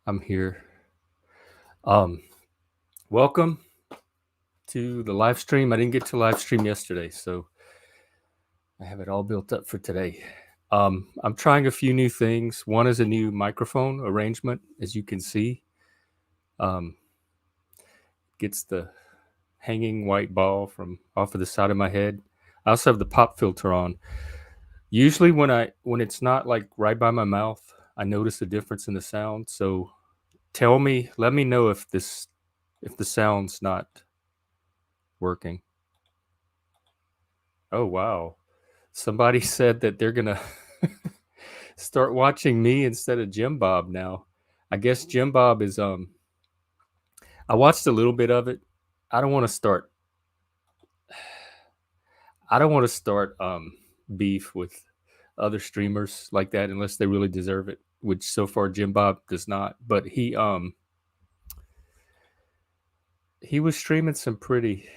I'm here. Um, Welcome to the live stream. I didn't get to live stream yesterday, so I have it all built up for today. I'm trying a few new things. One is a new microphone arrangement, as you can see. Um, Gets the hanging white ball from off of the side of my head. I also have the pop filter on. Usually, when it's not like right by my mouth, I notice a difference in the sound. So let me know if the sound's not working. Oh wow. Somebody said that they're gonna start watching me instead of Jim Bob now. I guess Jim Bob is I watched a little bit of it. I don't want to start I don't want to start beef with other streamers like that unless they really deserve it, which so far Jim Bob does not. But he was streaming some pretty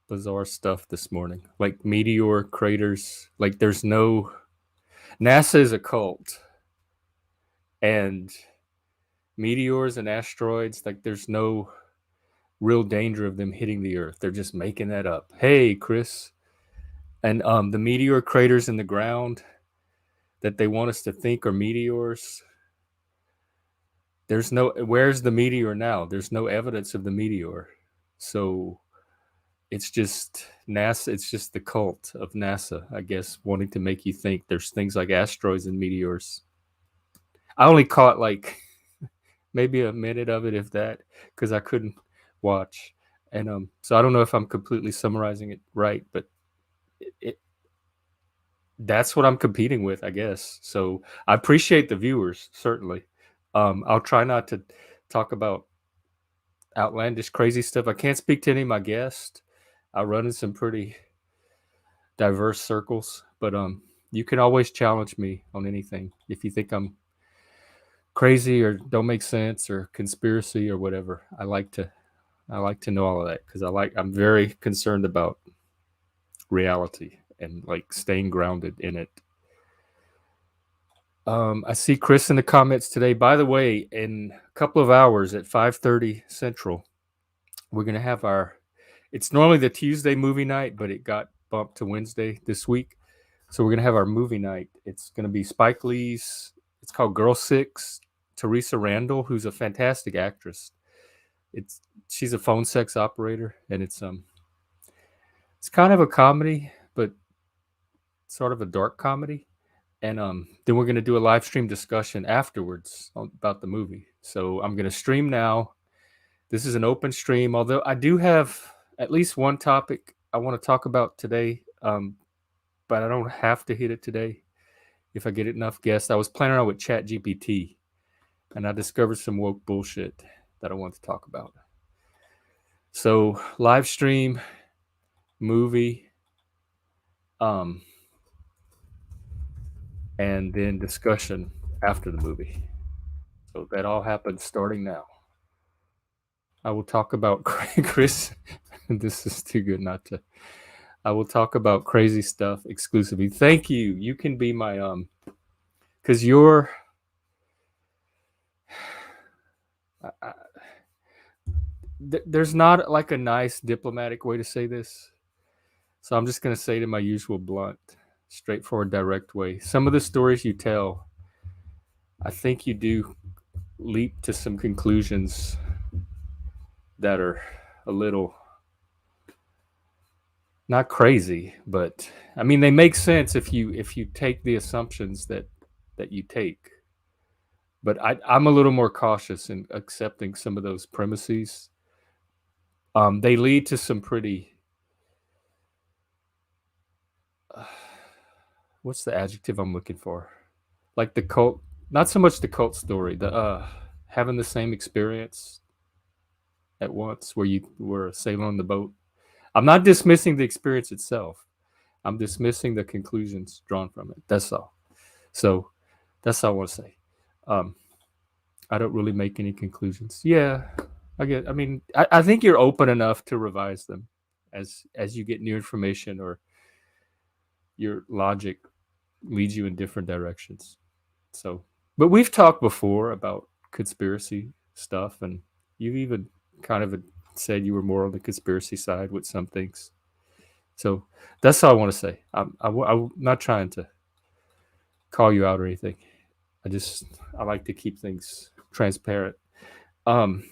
bizarre stuff this morning. Like meteor craters. Like there's no NASA is a cult. And meteors and asteroids, like there's no real danger of them hitting the Earth. They're just making that up. Hey, Chris. And the meteor craters in the ground that they want us to think are meteors. Where's the meteor now? There's no evidence of the meteor. So it's just NASA, it's just the cult of NASA, I guess, wanting to make you think there's things like asteroids and meteors. I only caught like maybe a minute of it, if that, because I couldn't watch. And so I don't know if I'm completely summarizing it right, but it that's what I'm competing with, I guess. So I appreciate the viewers, certainly. I'll try not to talk about outlandish, crazy stuff. I can't speak to any of my guests. I run in some pretty diverse circles, but you can always challenge me on anything if you think I'm crazy or don't make sense or conspiracy or whatever. I like to know all of that because I'm very concerned about reality and like staying grounded in it. I see Chris in the comments today. By the way, in a couple of hours at 5:30 Central, we're gonna have our. It's normally the Tuesday movie night, but it got bumped to Wednesday this week. So we're gonna have our movie night. It's gonna be Spike Lee's. It's called Girl Six. Teresa Randall, who's a fantastic actress. She's a phone sex operator, and it's kind of a comedy, but sort of a dark comedy. And then we're gonna do a live stream discussion afterwards about the movie. So I'm gonna stream now. This is an open stream, although I do have at least one topic I want to talk about today, but I don't have to hit it today if I get enough guests. I was playing around with ChatGPT, and I discovered some woke bullshit that I want to talk about. So live stream, movie, and then discussion after the movie. So that all happens starting now. I will talk about Chris. This is too good not to. I will talk about crazy stuff exclusively. Thank you. You can be my because you're. There's not like a nice diplomatic way to say this, so I'm just gonna say it in my usual blunt, straightforward, direct way. Some of the stories you tell, I think you do leap to some conclusions that are a little not crazy, but I mean they make sense if you take the assumptions that you take. But I'm a little more cautious in accepting some of those premises. They lead to some pretty what's the adjective I'm looking for? Like the cult, not so much the cult story, the having the same experience at once where you were sailing on the boat. I'm not dismissing the experience itself. I'm dismissing the conclusions drawn from it. That's all. So that's all I want to say. I don't really make any conclusions. Yeah, I mean, I think you're open enough to revise them as you get new information or your logic leads you in different directions. So, but we've talked before about conspiracy stuff, and you even kind of said you were more on the conspiracy side with some things. So that's all I want to say. I'm not trying to call you out or anything. I like to keep things transparent. Um,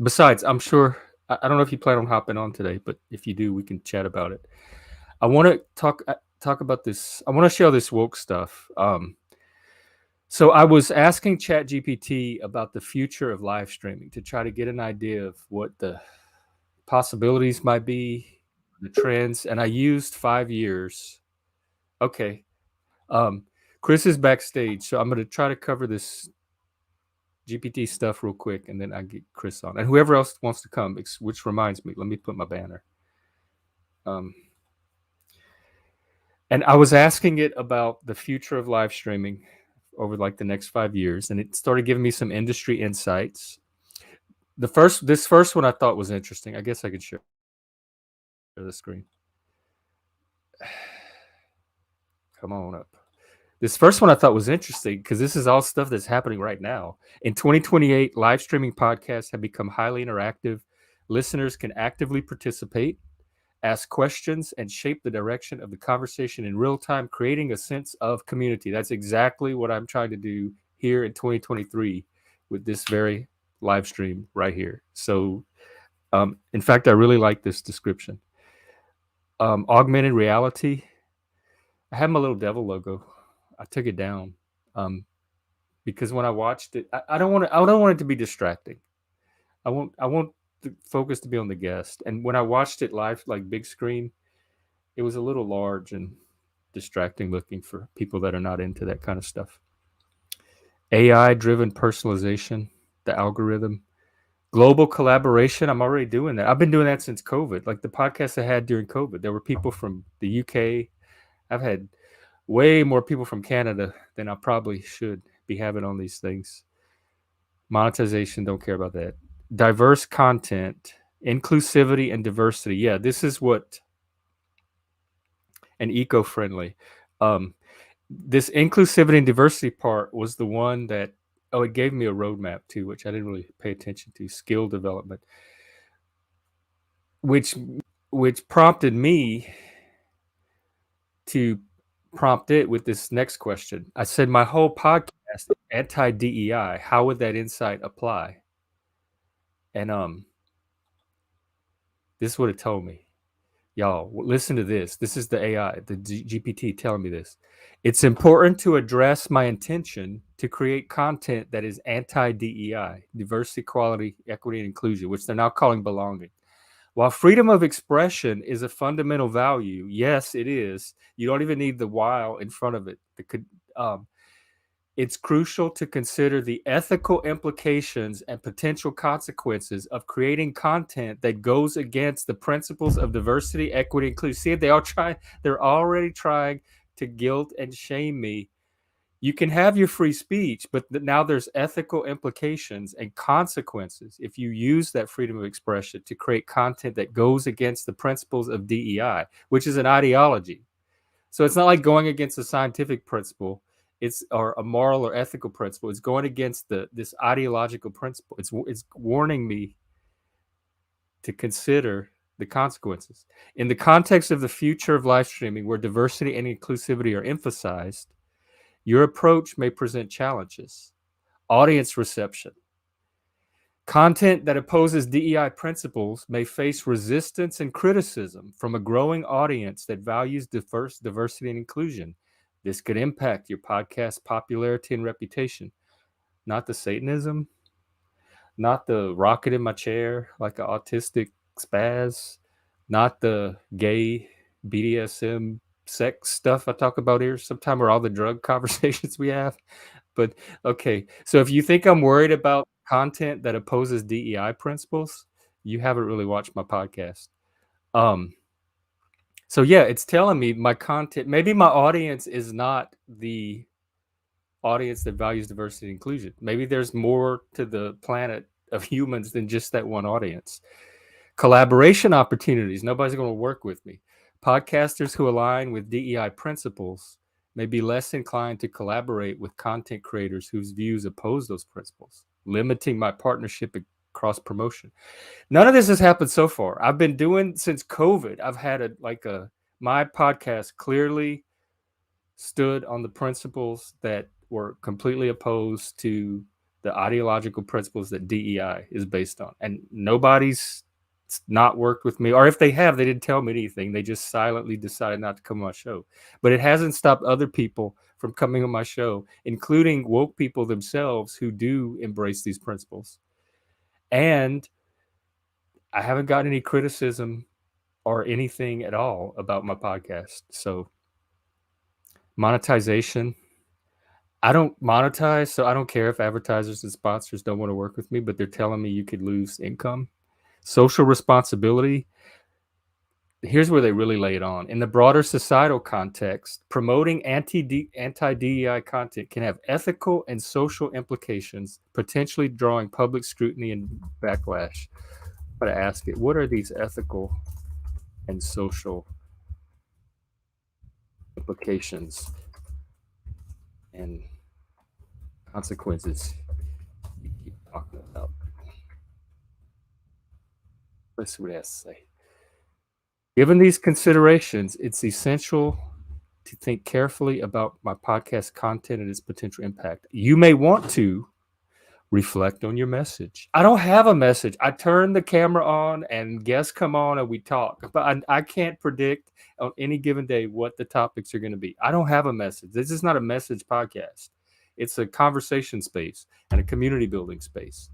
Besides, I'm sure I don't know if you plan on hopping on today, but if you do, we can chat about it. I want to talk about this. I want to share this woke stuff. So I was asking ChatGPT about the future of live streaming to try to get an idea of what the possibilities might be, the trends, and I used 5 years. Okay. Chris is backstage, so I'm going to try to cover this GPT stuff real quick, and then I get Chris on, and whoever else wants to come. Which reminds me, let me put my banner. And I was asking it about the future of live streaming over like the next 5 years, and it started giving me some industry insights. This first one I thought was interesting. I guess I could share the screen. Come on up. This first one I thought was interesting because this is all stuff that's happening right now. In 2028, live streaming podcasts have become highly interactive. Listeners can actively participate, ask questions, and shape the direction of the conversation in real time, creating a sense of community. That's exactly what I'm trying to do here in 2023 with this very live stream right here. So, in fact, I really like this description. Augmented reality. I have my little devil logo. I took it down because when I watched it, I don't want it to be distracting. I want the focus to be on the guest. And when I watched it live, like big screen, it was a little large and distracting looking for people that are not into that kind of stuff. AI driven personalization, the algorithm, global collaboration. I'm already doing that. I've been doing that since COVID. Like the podcast I had during COVID, there were people from the UK. I've had way more people from Canada than I probably should be having on these things. Monetization, don't care about that. Diverse content, inclusivity, and diversity. Yeah, this is what and eco-friendly. This inclusivity and diversity part was the one that it gave me a roadmap too, which I didn't really pay attention to. Skill development, which prompted me to prompt it with this next question. I said, my whole podcast is anti-DEI. How would that insight apply? And this is what it told me. Y'all, listen to this. This is the AI, the GPT telling me this. It's important to address my intention to create content that is anti-DEI, diversity, equality, equity, and inclusion, which they're now calling belonging. While freedom of expression is a fundamental value, yes, it is. You don't even need the while in front of it. It's crucial to consider the ethical implications and potential consequences of creating content that goes against the principles of diversity, equity, inclusion. See, they're already trying to guilt and shame me. You can have your free speech, but now there's ethical implications and consequences if you use that freedom of expression to create content that goes against the principles of DEI, which is an ideology. So it's not like going against a scientific principle. Or a moral or ethical principle. It's going against this ideological principle. It's warning me to consider the consequences. In the context of the future of live streaming, where diversity and inclusivity are emphasized, your approach may present challenges. Audience reception. Content that opposes DEI principles may face resistance and criticism from a growing audience that values diversity and inclusion. This could impact your podcast popularity and reputation. Not the Satanism, not the rocket in my chair like an autistic spaz, not the gay BDSM sex stuff I talk about here sometime, or all the drug conversations we have. But okay, so if you think I'm worried about content that opposes DEI principles, you haven't really watched my podcast. So yeah, it's telling me my content, maybe my audience is not the audience that values diversity and inclusion. Maybe there's more to the planet of humans than just that one audience. Collaboration opportunities. Nobody's going to work with me. Podcasters who align with DEI principles may be less inclined to collaborate with content creators whose views oppose those principles, limiting my partnership and cross promotion. None of this has happened so far. I've been doing since COVID. I've had my podcast clearly stood on the principles that were completely opposed to the ideological principles that DEI is based on. And nobody's not worked with me, or if they have, they didn't tell me anything. They just silently decided not to come on my show. But it hasn't stopped other people from coming on my show, including woke people themselves who do embrace these principles. And I haven't got any criticism or anything at all about my podcast. So monetization, I don't monetize, so I don't care if advertisers and sponsors don't want to work with me, but they're telling me you could lose income. Social responsibility, here's where they really lay it on. In the broader societal context, promoting anti-DEI content can have ethical and social implications, potentially drawing public scrutiny and backlash. I'm going to ask it, what are these ethical and social implications and consequences you keep talking about? Let's see what it has to say. Given these considerations, it's essential to think carefully about my podcast content and its potential impact. You may want to reflect on your message. I don't have a message. I turn the camera on and guests come on and we talk, but I can't predict on any given day what the topics are going to be. I don't have a message. This is not a message podcast. It's a conversation space and a community building space.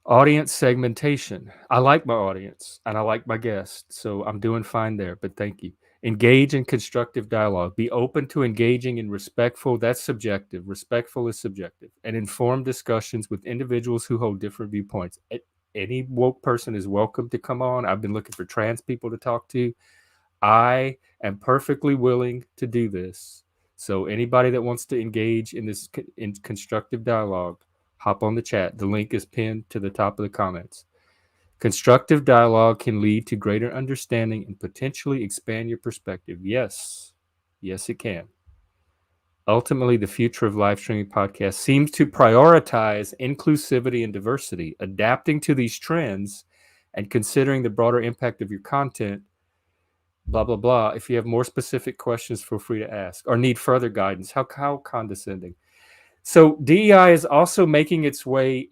Audience segmentation. I like my audience and I like my guests, so I'm doing fine there, but thank you. Engage in constructive dialogue. Be open to engaging in respectful, that's subjective. Respectful is subjective. And informed discussions with individuals who hold different viewpoints. Any woke person is welcome to come on. I've been looking for trans people to talk to. I am perfectly willing to do this. So anybody that wants to engage in this in constructive dialogue, hop on the chat. The link is pinned to the top of the comments. Constructive dialogue can lead to greater understanding and potentially expand your perspective. Yes, it can. Ultimately, the future of live streaming podcasts seems to prioritize inclusivity and diversity, adapting to these trends and considering the broader impact of your content, blah, blah, blah. If you have more specific questions, feel free to ask or need further guidance. How condescending. So DEI is also making its way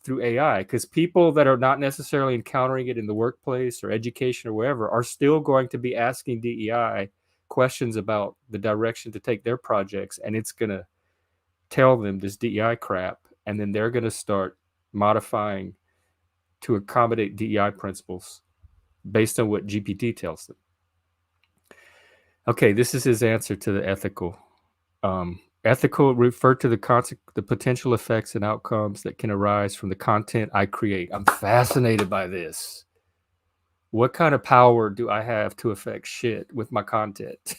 through AI, because people that are not necessarily encountering it in the workplace or education or wherever are still going to be asking DEI questions about the direction to take their projects, and it's going to tell them this DEI crap, and then they're going to start modifying to accommodate DEI principles based on what GPT tells them. Okay, this is his answer to the ethical. Ethical refer to the potential effects and outcomes that can arise from the content I create. I'm fascinated by this. What kind of power do I have to affect shit with my content?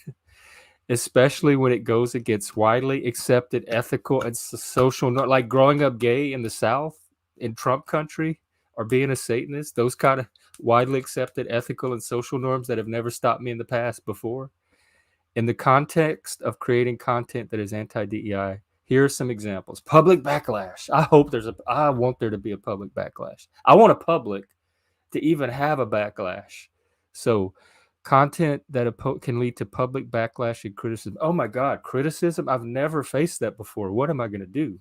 Especially when it goes against widely accepted ethical and social, like growing up gay in the South, in Trump country, or being a Satanist, those kind of widely accepted ethical and social norms that have never stopped me in the past before. In the context of creating content that is anti-DEI, here are some examples. Public backlash. I want there to be a public backlash. I want a public to even have a backlash. So content that can lead to public backlash and criticism. Oh my God, criticism? I've never faced that before. What am I going to do?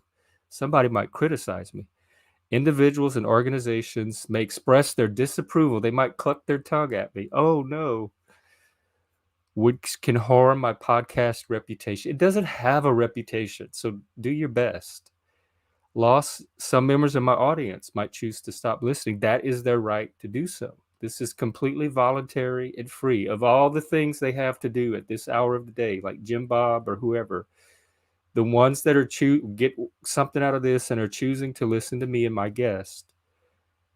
Somebody might criticize me. Individuals and organizations may express their disapproval. They might cluck their tongue at me. Oh no. Which can harm my podcast reputation. It doesn't have a reputation, so do your best. Some members of my audience might choose to stop listening. That is their right to do so. This is completely voluntary and free. Of all the things they have to do at this hour of the day, like Jim Bob or whoever, the ones that are get something out of this and are choosing to listen to me and my guest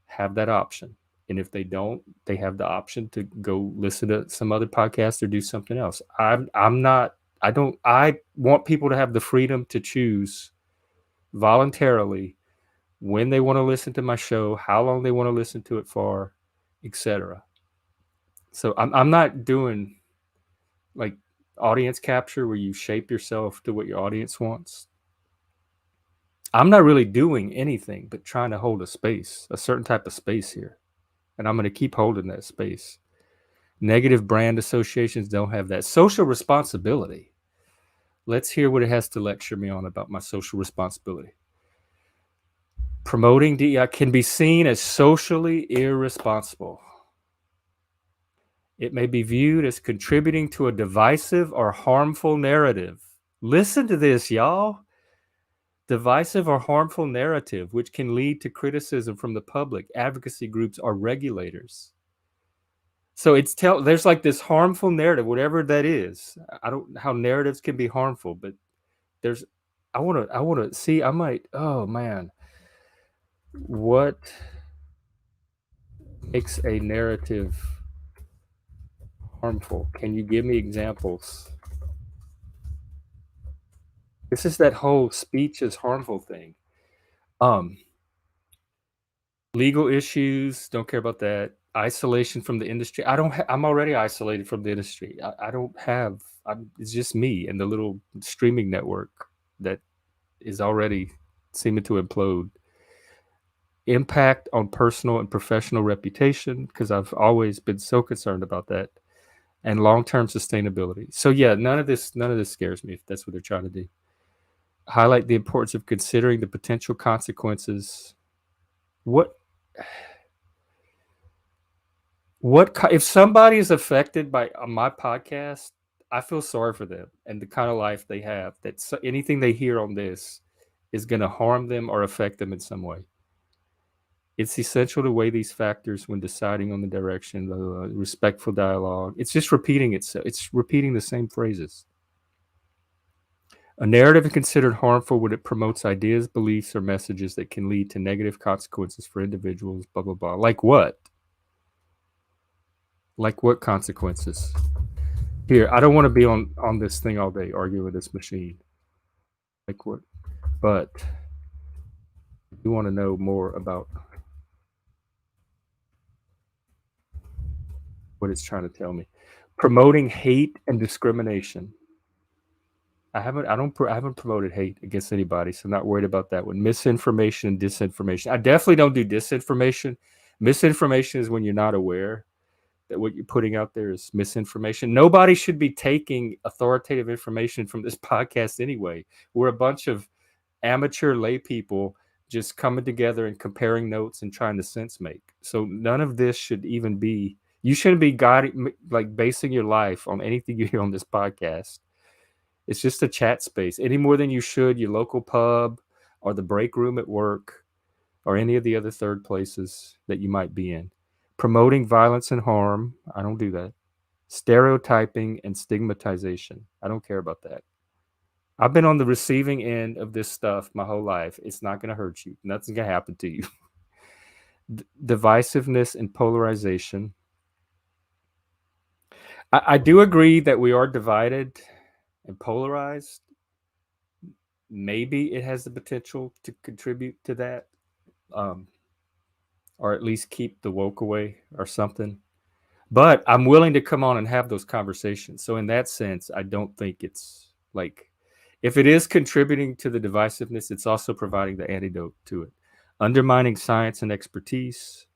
have that option. And if they don't, they have the option to go listen to some other podcast or do something else. I want people to have the freedom to choose voluntarily when they want to listen to my show, how long they want to listen to it for, etc. So I'm not doing like audience capture where you shape yourself to what your audience wants. I'm not really doing anything but trying to hold a space, a certain type of space here. And I'm going to keep holding that space. Negative brand associations don't have that. Social responsibility. Let's hear what it has to lecture me on about my social responsibility. Promoting DEI can be seen as socially irresponsible. It may be viewed as contributing to a divisive or harmful narrative. Listen to this, y'all. Divisive or harmful narrative, which can lead to criticism from the public, advocacy groups, or regulators. So there's like this harmful narrative, whatever that is. I don't know how narratives can be harmful, but I want to see, oh man, what makes a narrative harmful? Can you give me examples? This is that whole speech is harmful thing. Legal issues, don't care about that. Isolation from the industry. I'm already isolated from the industry. I don't have, it's just me and the little streaming network that is already seeming to implode. Impact on personal and professional reputation, because I've always been so concerned about that, and long-term sustainability. So yeah, none of this scares me if that's what they're trying to do. Highlight the importance of considering the potential consequences. What if somebody is affected by my podcast? I feel sorry for them and the kind of life they have, that anything they hear on this is going to harm them or affect them in some way. It's essential to weigh these factors when deciding on the direction, respectful dialogue. It's just repeating itself. It's repeating the same phrases. A narrative is considered harmful when it promotes ideas, beliefs, or messages that can lead to negative consequences for individuals, blah, blah, blah. Like what? Like what consequences? Here, I don't want to be on this thing all day arguing with this machine. Like what? But you want to know more about what it's trying to tell me. Promoting hate and discrimination. I haven't promoted hate against anybody, so I'm not worried about that one. Misinformation and disinformation. I definitely don't do disinformation. Misinformation is when you're not aware that what you're putting out there is misinformation. Nobody should be taking authoritative information from this podcast anyway. We're a bunch of amateur lay people just coming together and comparing notes and trying to sense make. So none of this should even be, you shouldn't be guiding, like basing your life on anything you hear on this podcast. It's just a chat space any more than you should your local pub or the break room at work or any of the other third places that you might be in. Promoting violence and harm. I don't do that. Stereotyping and stigmatization. I don't care about that. I've been on the receiving end of this stuff my whole life. It's not going to hurt you. Nothing's going to happen to you. Divisiveness and polarization. I do agree that we are divided and polarized. Maybe it has the potential to contribute to that, or at least keep the woke away or something. But I'm willing to come on and have those conversations. So in that sense, I don't think it's like, if it is contributing to the divisiveness, it's also providing the antidote to it. Undermining science and expertise.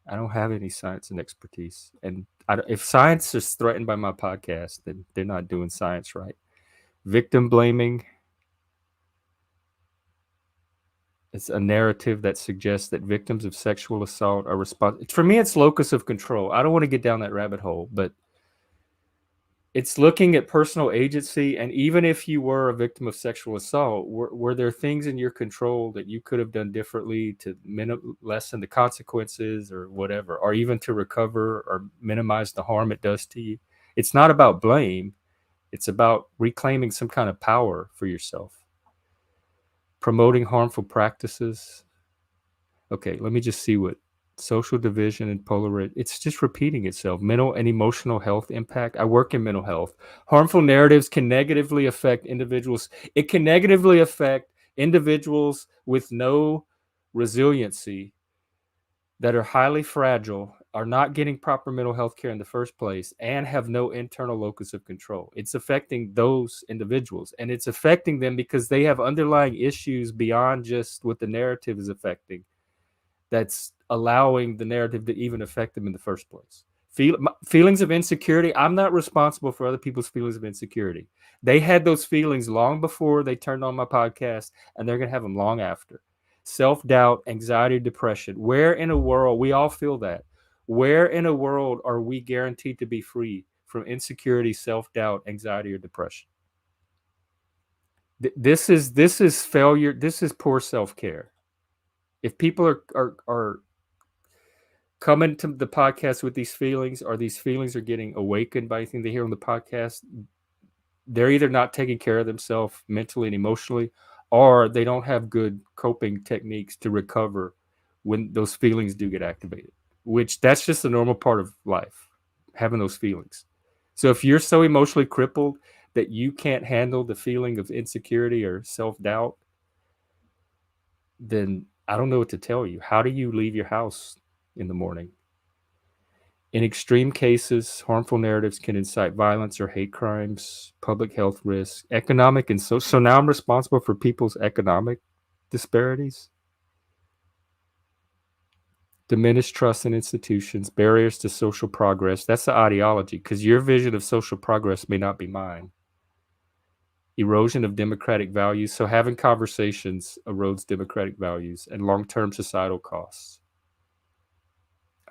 I don't have any science and expertise. And if science is threatened by my podcast, then they're not doing science right. Victim blaming. It's a narrative that suggests that victims of sexual assault are responsible. For me, it's locus of control. I don't want to get down that rabbit hole, but it's looking at personal agency. And even if you were a victim of sexual assault, were there things in your control that you could have done differently to lessen the consequences or whatever, or even to recover or minimize the harm it does to you? It's not about blame. It's about reclaiming some kind of power for yourself. Promoting harmful practices. Okay, let me just see what social division and polarization. It's just repeating itself. Mental and emotional health impact. I work in mental health. Harmful narratives can negatively affect individuals. It can negatively affect individuals with no resiliency, that are highly fragile, are not getting proper mental health care in the first place and have no internal locus of control. It's affecting those individuals, and it's affecting them because they have underlying issues beyond just what the narrative is affecting, that's allowing the narrative to even affect them in the first place. Feelings of insecurity, I'm not responsible for other people's feelings of insecurity. They had those feelings long before they turned on my podcast, and they're going to have them long after. Self-doubt, anxiety, depression. Where in a world, we all feel that. Where in a world are we guaranteed to be free from insecurity, self-doubt, anxiety, or depression? This is failure. This is poor self-care. If people are coming to the podcast with these feelings, or these feelings are getting awakened by anything they hear on the podcast, they're either not taking care of themselves mentally and emotionally, or they don't have good coping techniques to recover when those feelings do get activated, which that's just a normal part of life, having those feelings. So if you're so emotionally crippled that you can't handle the feeling of insecurity or self-doubt, then I don't know what to tell you. How do you leave your house in the morning? In extreme cases, harmful narratives can incite violence or hate crimes, public health risks, economic and social. So now I'm responsible for people's economic disparities, diminished trust in institutions, barriers to social progress. That's the ideology, because your vision of social progress may not be mine. Erosion of democratic values. So having conversations erodes democratic values, and long-term societal costs.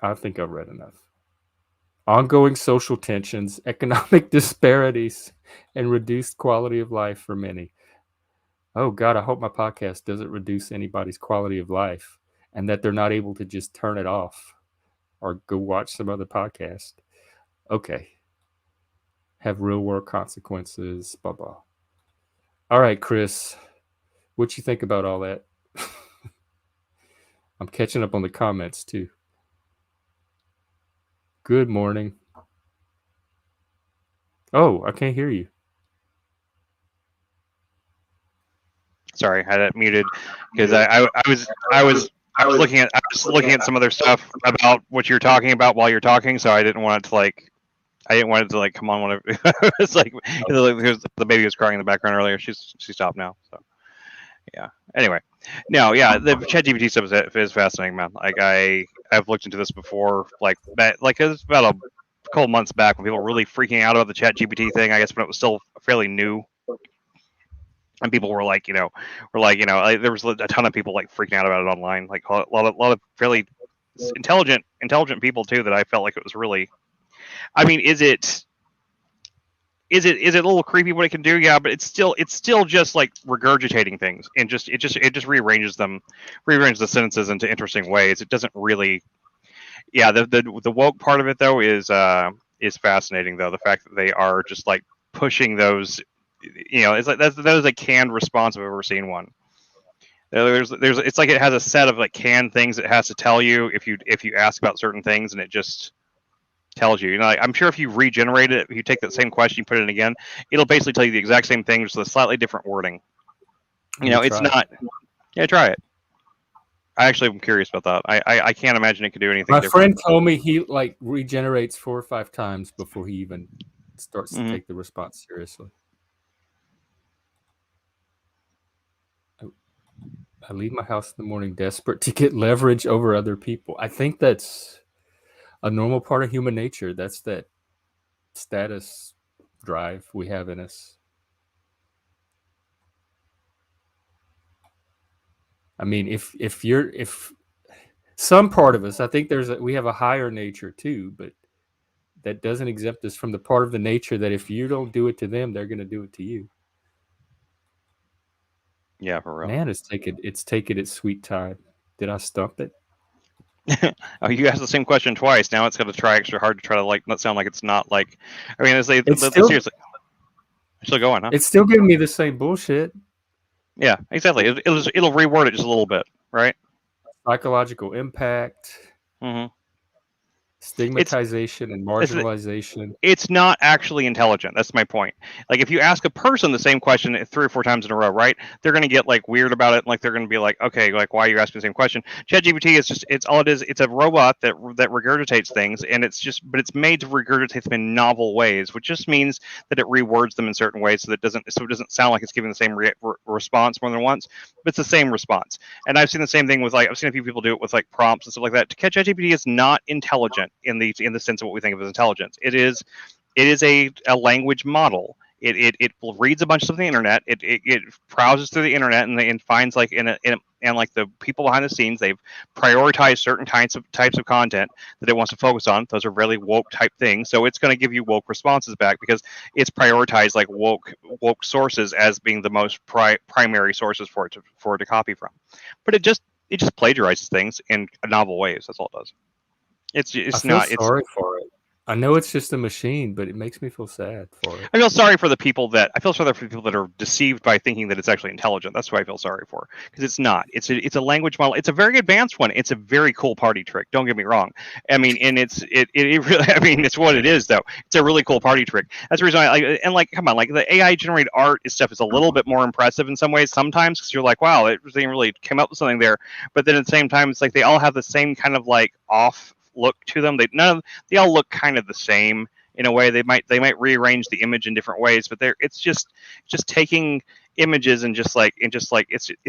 I think I've read enough. Ongoing social tensions, economic disparities, and reduced quality of life for many. Oh God, I hope my podcast doesn't reduce anybody's quality of life, and that they're not able to just turn it off or go watch some other podcast. Okay. Have real world consequences, blah, blah. All right, Chris, what you think about all that? I'm catching up on the comments too. Good morning. Oh, I can't hear you. Sorry, I had it muted because I was looking at some other stuff about what you're talking about while you're talking, so I didn't want it to come on when it's like the baby was crying in the background earlier. She stopped now. So yeah. Anyway, no, yeah, the ChatGPT stuff is fascinating, man. Like I've looked into this before, like it was about a couple months back when people were really freaking out about the ChatGPT thing. I guess when it was still fairly new. And people were like, there was a ton of people like freaking out about it online, like a lot of fairly intelligent people too. That I felt like it was really. I mean, is it a little creepy what it can do? Yeah, but it's still just like regurgitating things, and it just rearranges the sentences into interesting ways. It doesn't really. Yeah, the woke part of it though is fascinating though. The fact that they are just like pushing those. It's like that is a canned response if I've ever seen one. It's like it has a set of like canned things it has to tell you if you ask about certain things, and it just tells you. Like, I'm sure if you regenerate it, if you take that same question, you put it in again, it'll basically tell you the exact same thing, just with a slightly different wording. It's not. Yeah, try it. I actually am curious about that. I can't imagine it could do anything. My different. friend told me he like regenerates 4 or 5 times before he even starts to take the response seriously. I leave my house in the morning desperate to get leverage over other people. I think that's a normal part of human nature. That's that status drive we have in us. I mean, if some part of us, I think we have a higher nature too, but that doesn't exempt us from the part of the nature that if you don't do it to them, they're going to do it to you. Yeah, for real. Man, it's taken its sweet time. Did I stump it? Oh, you asked the same question twice. Now it's got to try extra hard to try to like not sound like it's not like. I mean, seriously. Still going, huh? It's still giving me the same bullshit. Yeah, exactly. It'll reword it just a little bit, right? Psychological impact. Mm-hmm. Stigmatization and It's marginalization. it's not actually intelligent. That's my point. Like if you ask a person the same question 3 or 4 times in a row, right? They're gonna get like weird about it. Like they're gonna be like, okay, like why are you asking the same question? ChatGPT is just it's all it is. It's a robot that regurgitates things, and but it's made to regurgitate them in novel ways, which just means that it rewords them in certain ways so that it doesn't sound like it's giving the same response more than once, but it's the same response. And I've seen the same thing with I've seen a few people do it with like prompts and stuff like that. ChatGPT is not intelligent in the sense of what we think of as intelligence. It is a language model. It reads a bunch of stuff on the internet. It browses through the internet and finds like and like the people behind the scenes, they've prioritized certain types of content that it wants to focus on. Those are really woke type things. So it's going to give you woke responses back because it's prioritized like woke sources as being the most primary sources for it to copy from. But it just plagiarizes things in novel ways. That's all it does. I feel sorry for it. I know it's just a machine, but it makes me feel sad for it. I feel sorry for the people that are deceived by thinking that it's actually intelligent. That's what I feel sorry for, because it's not. It's a language model. It's a very advanced one. It's a very cool party trick. Don't get me wrong. I mean, and it really. I mean, it's what it is though. It's a really cool party trick. That's the reason I like. And like, come on, like the AI generated art and stuff is a little bit more impressive in some ways. Sometimes because you're like, wow, they really came up with something there. But then at the same time, it's like they all have the same kind of like off look to them. They all look kind of the same in a way. They might rearrange the image in different ways, but it's just taking images and just like it's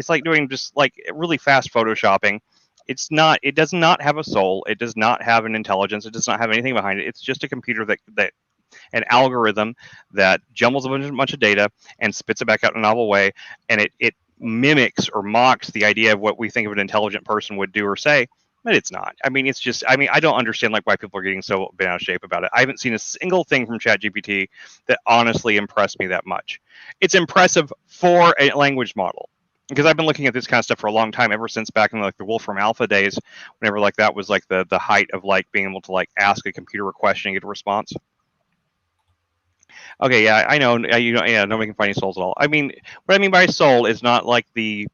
like doing just like really fast photoshopping. It does not have a soul. It does not have an intelligence. It does not have anything behind it. It's just a computer that an algorithm that jumbles a bunch of data and spits it back out in a novel way, and it mimics or mocks the idea of what we think of an intelligent person would do or say. But it's not. I mean, it's just. I mean, I don't understand like why people are getting so bent out of shape about it. I haven't seen a single thing from ChatGPT that honestly impressed me that much. It's impressive for a language model because I've been looking at this kind of stuff for a long time, ever since back in like the Wolfram Alpha days, whenever like that was like the height of like being able to like ask a computer a question and get a response. Okay, yeah, I know. Yeah, nobody can find any souls at all. I mean, what I mean by soul is not like the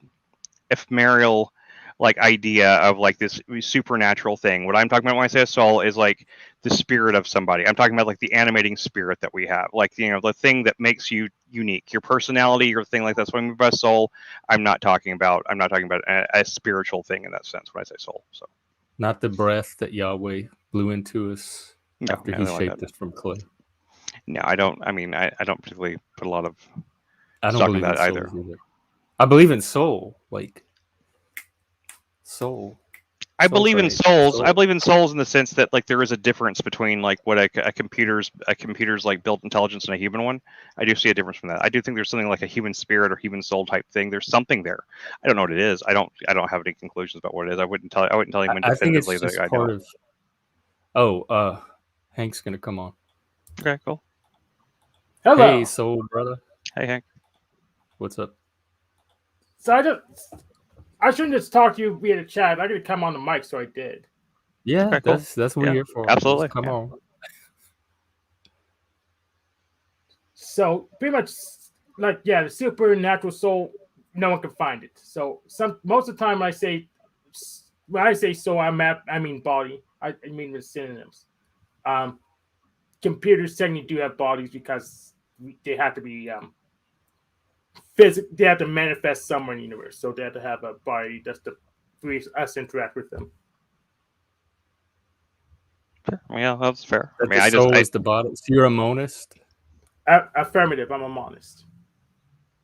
ephemeral like idea of like this supernatural thing. What I'm talking about when I say a soul is like the spirit of somebody. I'm talking about like the animating spirit that we have, like the thing that makes you unique, your personality or thing like that. So when I mean by soul, I'm not talking about a spiritual thing in that sense when I say soul. So not the breath that Yahweh blew into us after he shaped us from clay. No, I don't. I mean, I don't particularly put a lot of stock in that either. I believe in soul, like soul. I believe in souls. I believe in souls in the sense that like there is a difference between like what a computer's like built intelligence and a human one. I do see a difference from that. I do think there's something like a human spirit or human soul type thing. There's something there. I don't know what it is. I don't have any conclusions about what it is. I wouldn't tell anyone definitively that I know. Oh, Hank's gonna come on. Okay, cool. Hello. Hey, soul brother. Hey, Hank. What's up? So I shouldn't just talk to you via the chat. I did come on the mic, so I did. Yeah, okay, cool. That's what we're here for. Absolutely. Just come on. So pretty much, like the supernatural soul, no one can find it. So most of the time, when I say soul, I mean body. I mean with synonyms. Computers technically do have bodies because they have to be they have to manifest somewhere in the universe, so they have to have a body that's the free us interact with them. Yeah, that's fair. I mean, soul is the body. So you're a monist? Affirmative. I'm a monist.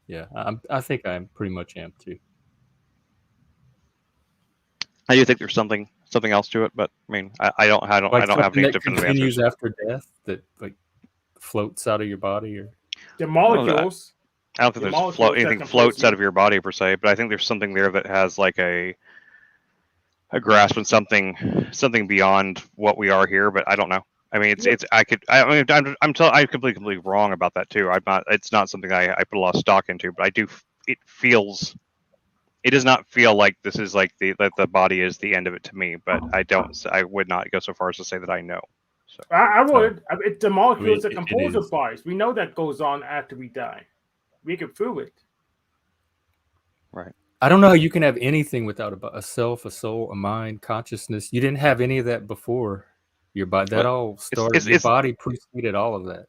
Yeah, I think I pretty much am too. I do think there's something else to it, but I mean, I don't have any different continues answers. After death that like floats out of your body, or the molecules. I don't think there's anything floats out of your body per se, but I think there's something there that has like a grasp on something beyond what we are here. But I don't know. I mean, I'm completely wrong about that too. I'm not. It's not something I put a lot of stock into, but I do. It does not feel like this is like that the body is the end of it to me. But I would not go so far as to say that I know. So I would. It's the molecules that compose our bodies. We know that goes on after we die. We can prove it. Right. I don't know how you can have anything without a self, a soul, a mind, consciousness. You didn't have any of that before. Your body, that Well, all started. Your it's body preceded all of that.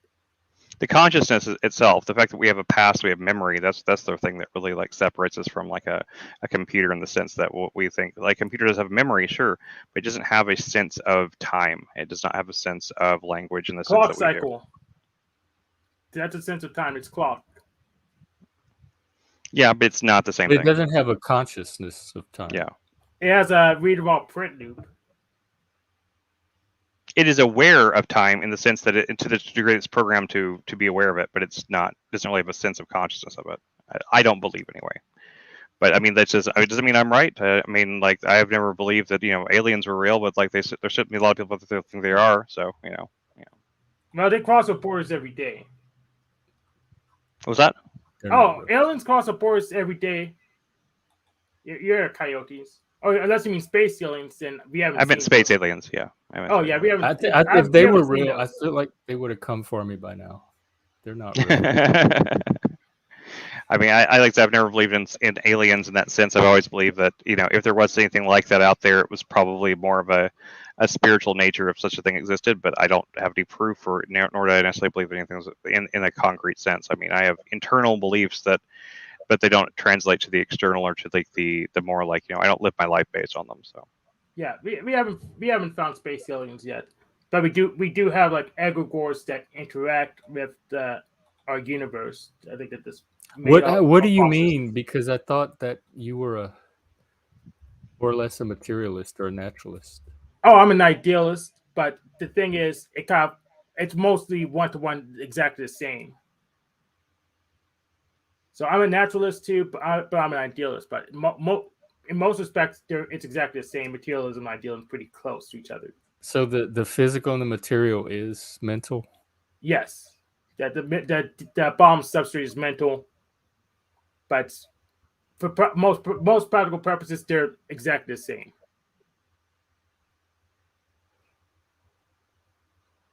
the consciousness itself, the fact that we have a past, we have memory. That's the thing that really like separates us from like a computer, in the sense that what we think, like, computer does have memory, sure, but it doesn't have a sense of time. It does not have a sense of language in the sense Clock that we do. cycle. That's a sense of time. It's clock. Yeah, but it's not the same It thing. doesn't have a consciousness of time. Yeah. It has a readable print loop. It is aware of time in the sense that to the degree it's programmed to be aware of it, but it's not, doesn't really have a sense of consciousness of it. I don't believe, anyway. But I mean, that's just, it doesn't mean I'm right. I mean, like, I've never believed that, aliens were real, but like there shouldn't be a lot of people that think they are. So, Well, they cross the borders every day. What was that? They're not Oh, real. aliens cross the borders every day. You're coyotes. Oh, unless you mean space aliens, then we haven't. I meant seen space them. aliens. Yeah. Oh yeah, we haven't. If they we were haven't seen real, I those. feel like they would have come for me by now. They're not real. I mean, I like to, I've never believed in aliens in that sense. I've always believed that, if there was anything like that out there, it was probably more of a spiritual nature if such a thing existed, but I don't have any proof for it, nor do I necessarily believe anything in a concrete sense. I mean, I have internal beliefs but they don't translate to the external or to the more like, I don't live my life based on them. So Yeah, we haven't found space aliens yet, but we do have like egregores that interact with our universe. I think that this. What do you mean? Because I thought that you were more or less a materialist or a naturalist. Oh, I'm an idealist, but the thing is, it's mostly one-to-one, exactly the same. So I'm a naturalist too, but I'm an idealist. But in most respects, it's exactly the same. Materialism and idealism pretty close to each other. So the physical and the material is mental. Yes, that the bomb substrate is mental, but for most practical purposes, they're exactly the same.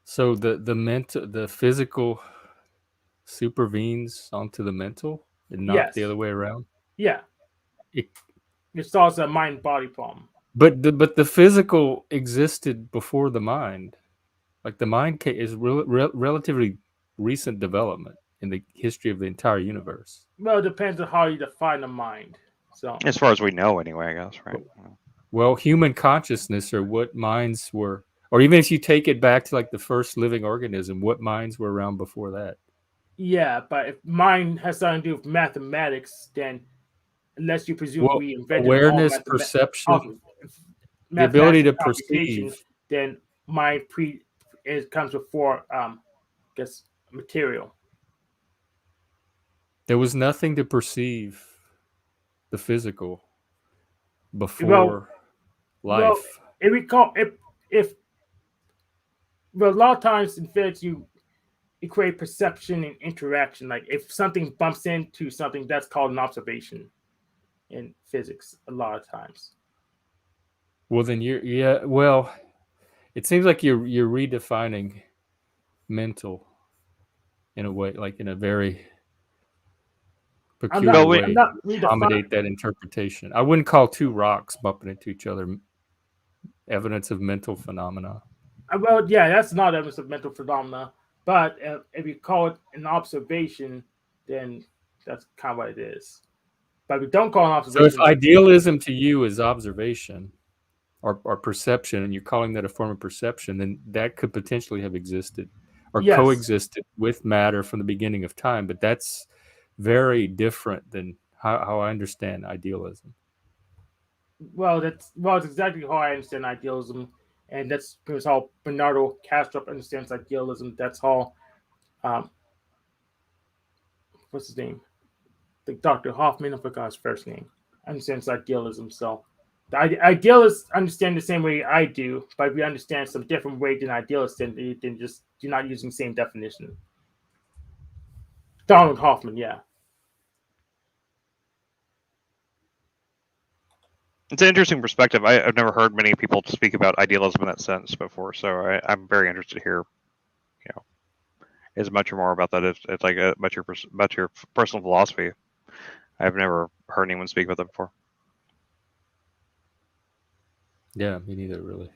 So the physical supervenes onto the mental, and not Yes. the other way around. Yeah, It, it solves a mind-body problem. but the physical existed before the mind. Like, the mind is relatively recent development in the history of the entire universe. Well, it depends on how you define the mind. So as far as we know, anyway, I guess, right? Well, human consciousness, or what minds were, or even if you take it back to like the first living organism, what minds were around before that? yeah, but if mind has something to do with mathematics, then unless you presume Well, we invented awareness, all perception, the ability to computation, perceive. then mind it comes before guess material. There was nothing to perceive the physical before life. Well, if we call if well, a lot of times in physics you equate perception and interaction. Like if something bumps into something, that's called an observation in physics. A lot of times. Well, then well, it seems like you're redefining mental in a way, like in a very peculiar way I'm not to accommodate that interpretation. I wouldn't call two rocks bumping into each other evidence of mental phenomena. Well, yeah, that's not evidence of mental phenomena. But if you call it an observation, then that's kind of what it is. But we don't call it an observation. So if idealism to you is observation or perception, and you're calling that a form of perception, then that could potentially have existed or coexisted with matter from the beginning of time. But that's very different than how I understand idealism. Well, it's exactly how I understand idealism, and that's how Bernardo Kastrup understands idealism. That's how, what's his name? The Dr. Hoffman, I forgot his first name, understands idealism. So the idealists understand the same way I do, but we understand some different way than idealists, than just you're not using the same definition. Donald Hoffman, yeah. It's an interesting perspective. I've never heard many people speak about idealism in that sense before, so I'm very interested to hear, as much or more about that. It's like about your personal philosophy. I've never heard anyone speak about that before. Yeah, me neither, really.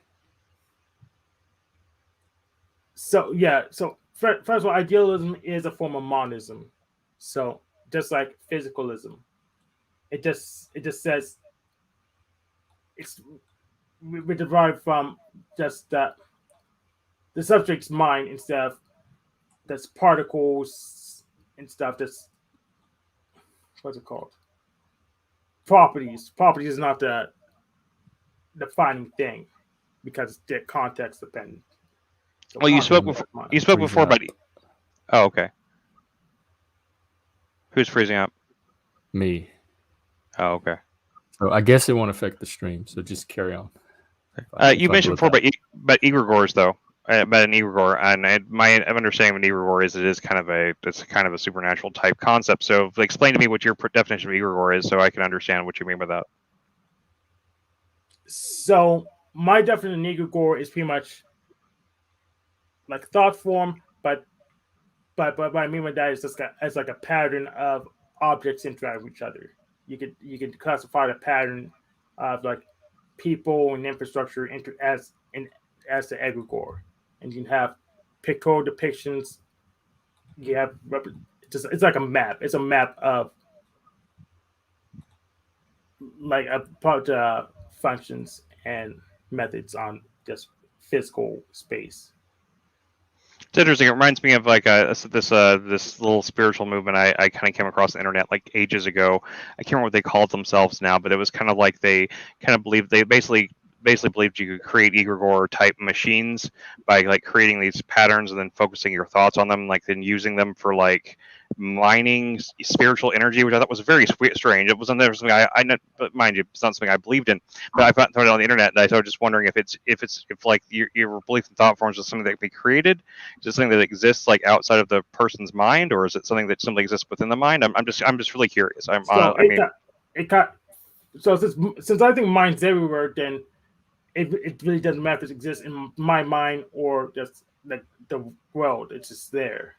So first of all, idealism is a form of monism. So just like physicalism, it just says it's we derived from just the subject's mind instead of that's particles and stuff. That's what's it called? Properties. Properties is not the defining thing because it's context dependent. So Well, you spoke context before. is mine. You spoke Freezing before, up. but oh, okay. Who's freezing up? Me. Oh, okay. So I guess it won't affect the stream. So just carry on. You mentioned before, but egregores though, about an egregore, and my understanding of an egregore is it's kind of a supernatural type concept. So explain to me what your definition of egregore is, so I can understand what you mean by that. So my definition of egregore is pretty much like thought form, but what I mean by that is just as like a pattern of objects interact with each other. You could classify the pattern of like people and infrastructure as the egregore, and you can have pictorial depictions. You have it's like a map. It's a map of like about functions and methods on just physical space. It's interesting. It reminds me of like this little spiritual movement I kind of came across on the internet like ages ago. I can't remember what they called themselves now, but it was kind of like they kind of believed they basically believed you could create egregore type machines by like creating these patterns and then focusing your thoughts on them, like then using them for like mining spiritual energy, which I thought was very strange. It wasn't there something I know, but mind you, it's not something I believed in. But I found it on the internet, and I was just wondering if like your belief and thought forms is something that can be created. Is it something that exists like outside of the person's mind, or is it something that simply exists within the mind? I'm just really curious. So since I think mind's everywhere, then it really doesn't matter if it exists in my mind or just like the world. It's just there.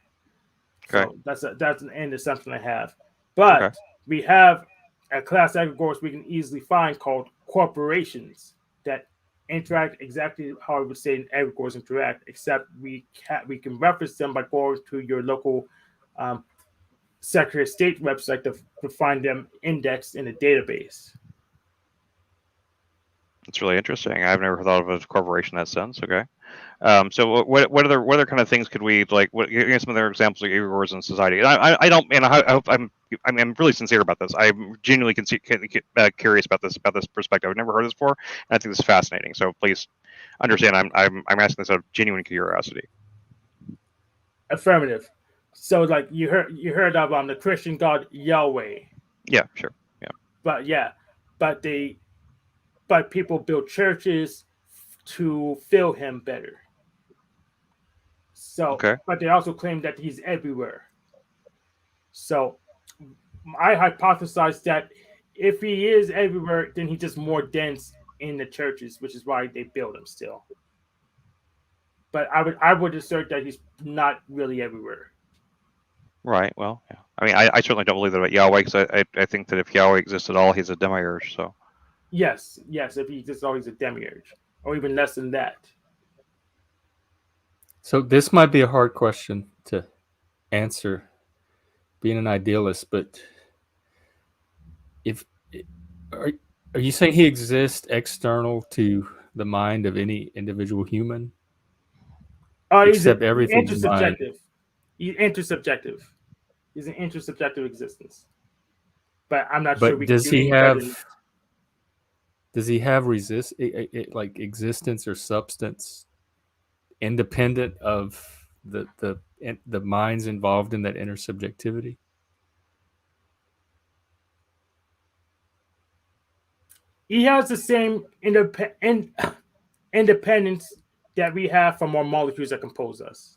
Okay. So that's an end assumption I have. But Okay. we have a class egregores we can easily find called corporations that interact exactly how I would say egregores interact, except we can reference them by going to your local Secretary of State website to find them indexed in a database. It's really interesting. I've never thought of a corporation in that sense. Okay. So what other kind of things could we like? What give me some other examples of egregores in society? I don't, and I hope I'm really sincere about this. I'm genuinely curious about this perspective. I've never heard this before, and I think this is fascinating. So please understand, I'm asking this out of genuine curiosity. Affirmative. So like you heard of the Christian God Yahweh. Yeah, sure. Yeah. But people build churches to feel him better. So, Okay. but they also claim that he's everywhere. So, I hypothesize that if he is everywhere, then he's just more dense in the churches, which is why they build him still. But I would assert that he's not really everywhere. Right. Well, yeah. I mean, I certainly don't believe that about Yahweh, because I think that if Yahweh exists at all, he's a demiurge. So. Yes. If he exists, always a demiurge, or even less than that. So this might be a hard question to answer, being an idealist, but are you saying he exists external to the mind of any individual human? Except everything in mind. He's intersubjective. He's an intersubjective existence. But I'm not but sure we does can he do have does he have like existence or substance independent of the minds involved in that intersubjectivity? He has the same independence that we have from our molecules that compose us.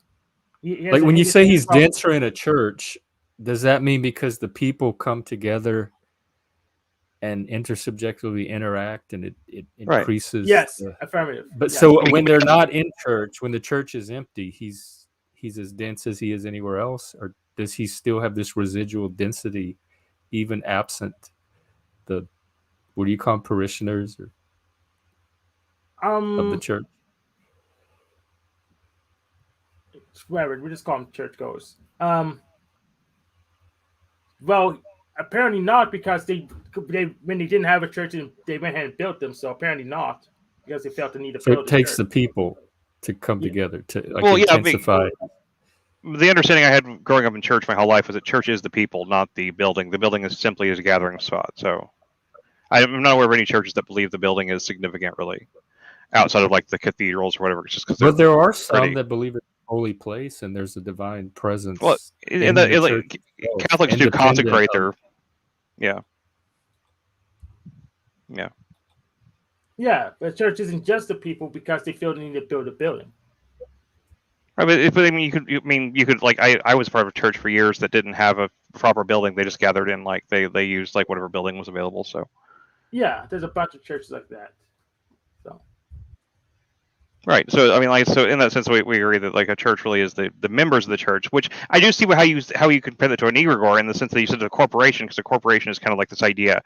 Like when you say he's denser in a church, does that mean because the people come together and intersubjectively interact and it increases? Yes, affirmative. But yes. So when they're not in church, when the church is empty, he's as dense as he is anywhere else? Or does he still have this residual density even absent the, what do you call them, parishioners or of the church? whatever, we just call them churchgoers. Well, apparently not, because they when they didn't have a church, they went ahead and built them. So apparently not, because they felt the need to So build it takes a the church. people to come Yeah. together to like Well, yeah, I mean, intensify. the understanding I had growing up in church my whole life was that church is the people, not the building. The building is simply a gathering spot. So I'm not aware of any churches that believe the building is significant, really, outside of like the cathedrals or whatever. It's just because But there are some pretty. that believe it's a holy place and there's a divine presence. Well, in and the like, church itself, Catholics do independent consecrate of- their, yeah. Yeah, but church isn't just the people because they feel the need to build a building. I mean, but I mean, you could like I was part of a church for years that didn't have a proper building. They just gathered in like they used like whatever building was available. So Yeah, there's a bunch of churches like that. So right. So I mean, like so in that sense, we agree that like a church really is the members of the church. Which I do see how you compare that to an egregore in the sense that you said a corporation, because a corporation is kind of like this idea.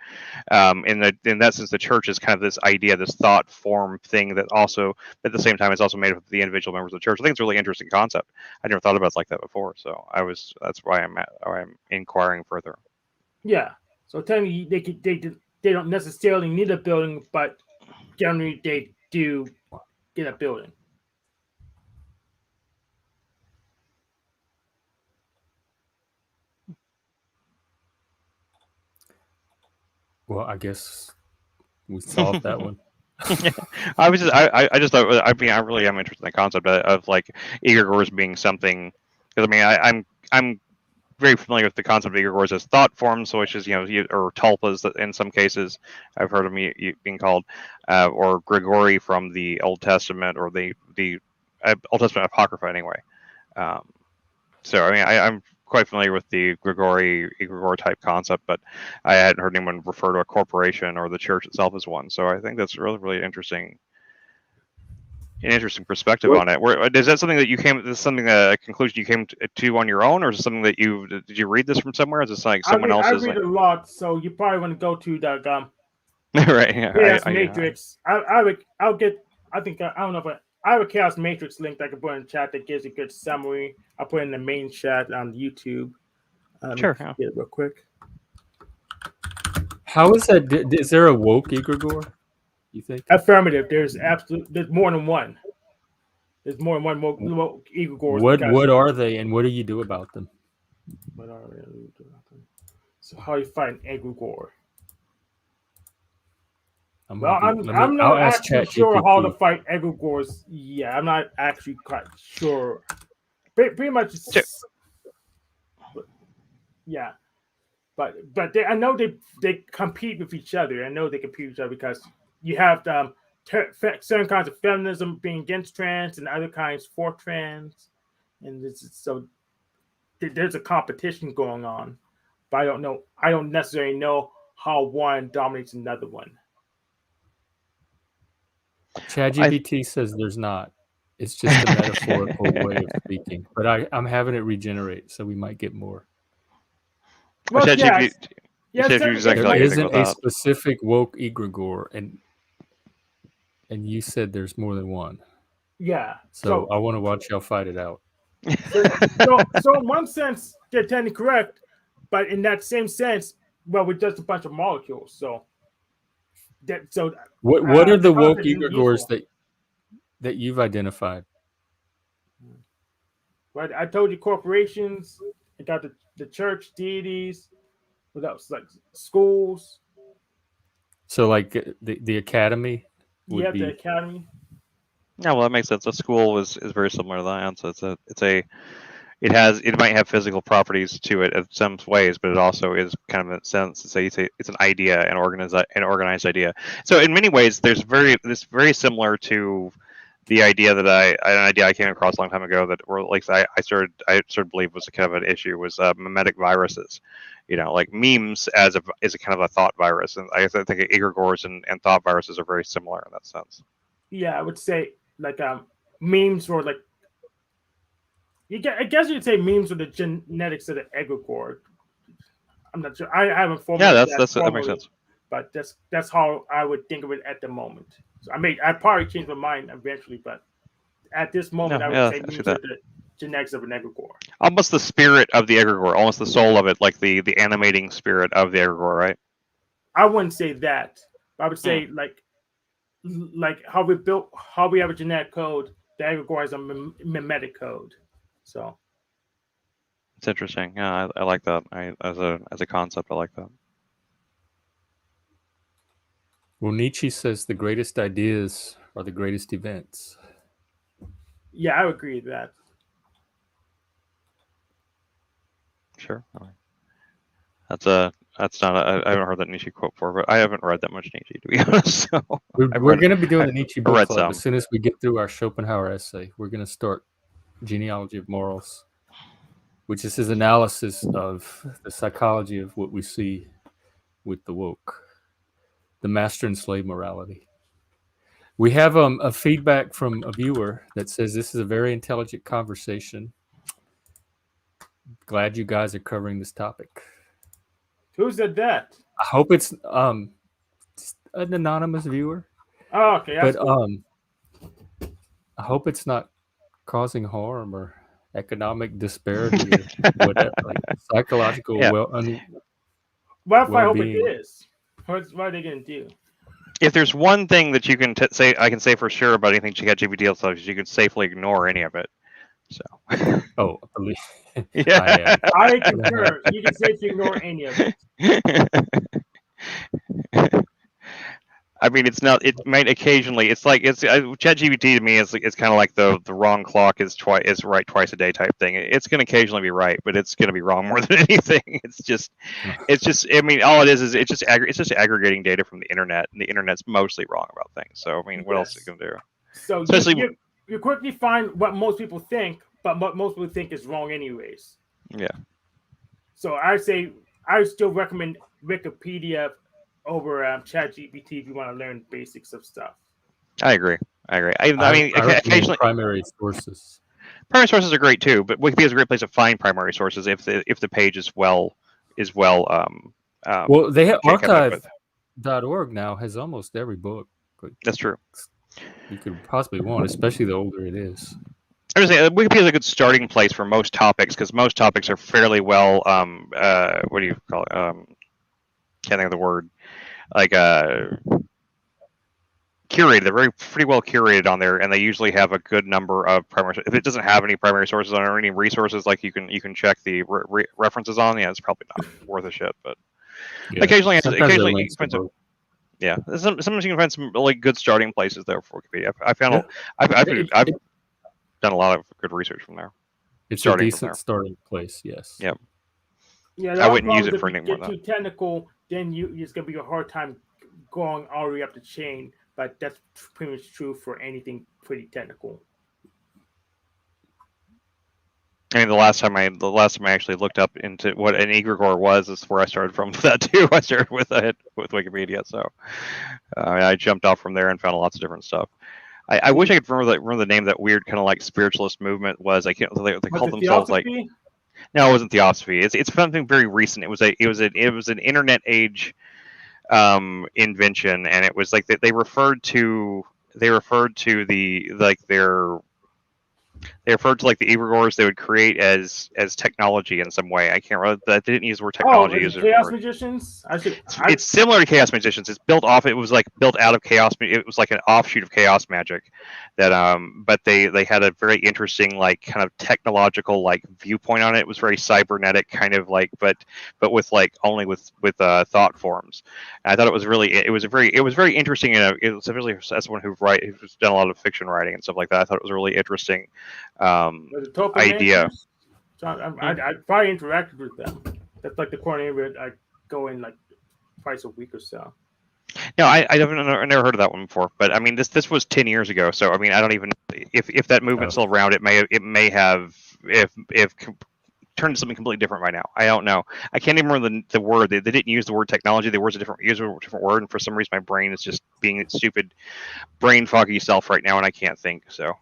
In that sense, the church is kind of this idea, this thought form thing that also at the same time is also made up of the individual members of the church. I think it's a really interesting concept. I never thought about it like that before. So that's why I'm inquiring further. yeah, so technically they don't necessarily need a building, but generally they do get a building. Well, I guess we solved that one. I just thought, I mean, I really am interested in the concept of like egregores being something, because I mean I'm very familiar with the concept of egregores as thought forms, which is or tulpas that in some cases I've heard them being called, or Grigori from the Old Testament or the Old Testament Apocrypha anyway. So I mean I'm quite familiar with the egregore type concept, but I hadn't heard anyone refer to a corporation or the church itself as one. So I think that's really interesting. An interesting perspective on it. Is that something that you came? Is this something a conclusion you came to on your own, or is it something that did you read this from somewhere? Is this like someone else's? I read a lot, so you probably want to go to the right? Yeah, Chaos Matrix. I'll get. I think I don't know, but I have a Chaos Matrix link that I can put in the chat that gives a good summary. I'll put it in the main chat on YouTube. Sure. Yeah. Get it real quick. How is that? Is there a woke egregore? You think? Affirmative. There's more than one. There's more than one woke egregores. What are they, and what do you do about them? What are they? So how do you fight an egregore? I'm not actually sure how to fight egregores. Yeah, I'm not actually quite sure. Pretty much. Yeah, but I know they compete with each other. I know they compete with each other because you have certain kinds of feminism being against trans and other kinds for trans, and so there's a competition going on. But I don't know. I don't necessarily know how one dominates another one. ChatGPT says there's not. It's just a metaphorical way of speaking. But I'm having it regenerate, so we might get more. Well, there isn't a specific woke egregore, and you said there's more than one. Yeah. So I want to watch y'all fight it out. So in one sense, they're technically correct, but in that same sense, well, we're just a bunch of molecules. So what are the woke egregores that you've identified? Right, I told you corporations. I got the church, deities. What else? Like schools. So like the academy. Yeah, the academy. Yeah, well, that makes sense. A school is very similar to that. So it might have physical properties to it in some ways, but it also is kind of a sense. It's an idea, an organized idea. So in many ways, this very similar to the idea that I came across a long time ago that were like I started to believe was a kind of an issue was mimetic viruses. Like memes is a kind of a thought virus, and I think egregores and thought viruses are very similar in that sense. Yeah, I would say like memes or like I guess you'd say memes are the genetics of the egregore. I'm not sure. I haven't formulated that makes sense. But that's how I would think of it at the moment. So I probably change my mind eventually, but at this moment, I would say memes are the genetics of an egregore. Almost the spirit of the egregore, almost the soul of it, like the animating spirit of the egregore, right? I wouldn't say that. I would say like how we have a genetic code. The egregore has a mimetic code. So It's interesting. Yeah, I like that. As a concept, I like that. Well, Nietzsche says the greatest ideas are the greatest events. yeah, I would agree with that. Sure. That's not I haven't heard that Nietzsche quote before, but I haven't read that much Nietzsche, to be honest. So We're going to be doing the Nietzsche book read club some. as soon as we get through our Schopenhauer essay. We're going to start Genealogy of Morals, which is his analysis of the psychology of what we see with the woke, the master and slave morality. We have a feedback from a viewer that says this is a very intelligent conversation. Glad you guys are covering this topic. Who said that? I hope it's an anonymous viewer, Oh, okay. but That's cool. I hope it's not causing harm or economic disparity or whatever, like psychological Yeah. Well, if I hope it well-being. is. What are they gonna do? If there's one thing that you can say, I can say for sure about anything ChatGPT stuff, is you can safely ignore any of it. So. Oh, I believe. Yeah. I concur. You can safely ignore any of it. I mean, it's not. It might occasionally. It's like ChatGPT to me is kind of like the wrong clock is right twice a day type thing. It's going to occasionally be right, but it's going to be wrong more than anything. It's just. I mean, all it is it's just aggregating data from the internet, and the internet's mostly wrong about things. So I mean, what else are you going to do? So Especially you quickly find what most people think, but what most people think is wrong anyways. Yeah. So I say I still recommend Wikipedia over ChatGPT if you want to learn basics of stuff. I agree. I mean, recommend occasionally primary sources. Primary sources are great too, but Wikipedia is a great place to find primary sources if the page is well. Well, they have kept up with. archive.org now has almost every book That's true. you could possibly want, especially the older it is. I was saying Wikipedia is a good starting place for most topics because most topics are fairly well. What do you call it? Can't think of the word. Like curated. They're pretty well curated on there, and they usually have a good number of primary. If it doesn't have any primary sources on it or any resources, like you can check the references on, yeah, it's probably not worth a shit. But Yeah. occasionally you Sometimes can it links to find some. both. Yeah, sometimes you can find some really good starting places there for Wikipedia. I found Yeah. I've done a lot of good research from there. It's a starting from decent there. starting place. Yes. Yep. Yeah, I wouldn't use it if for you any more get than too technical, then it's gonna be a hard time going all the way up the chain. But that's pretty much true for anything pretty technical. I mean, the last time I actually looked up into what an egregore was is where I started from with that too. I started with Wikipedia, so I jumped off from there and found lots of different stuff. I wish I could remember the name of that weird kind of like spiritualist movement was. I can't. They called themselves like. No, it wasn't Theosophy. It's something very recent. It was an internet age invention, and it was like they referred to the egregores they would create as technology in some way. I can't remember that they didn't use the word technology. Chaos Magicians. It's similar to Chaos Magicians. It's built off. It was like built out of Chaos. It was like an offshoot of Chaos Magic. That but they had a very interesting like kind of technological like viewpoint on it. It was very cybernetic kind of like, but with like only with thought forms. And I thought it was very interesting. It was really as someone who's done a lot of fiction writing and stuff like that. I thought it was a really interesting idea. So I probably interacted with them. That's like the corner where I go in like twice a week or so. No, I never heard of that one before. But I mean, this was 10 years ago, so I mean, I don't even if that movement's still around. It may have if turned to something completely different by now. I don't know. I can't even remember the word. They didn't use the word technology. They used a different word, and for some reason, my brain is just being its stupid, brain foggy self right now, and I can't think. So.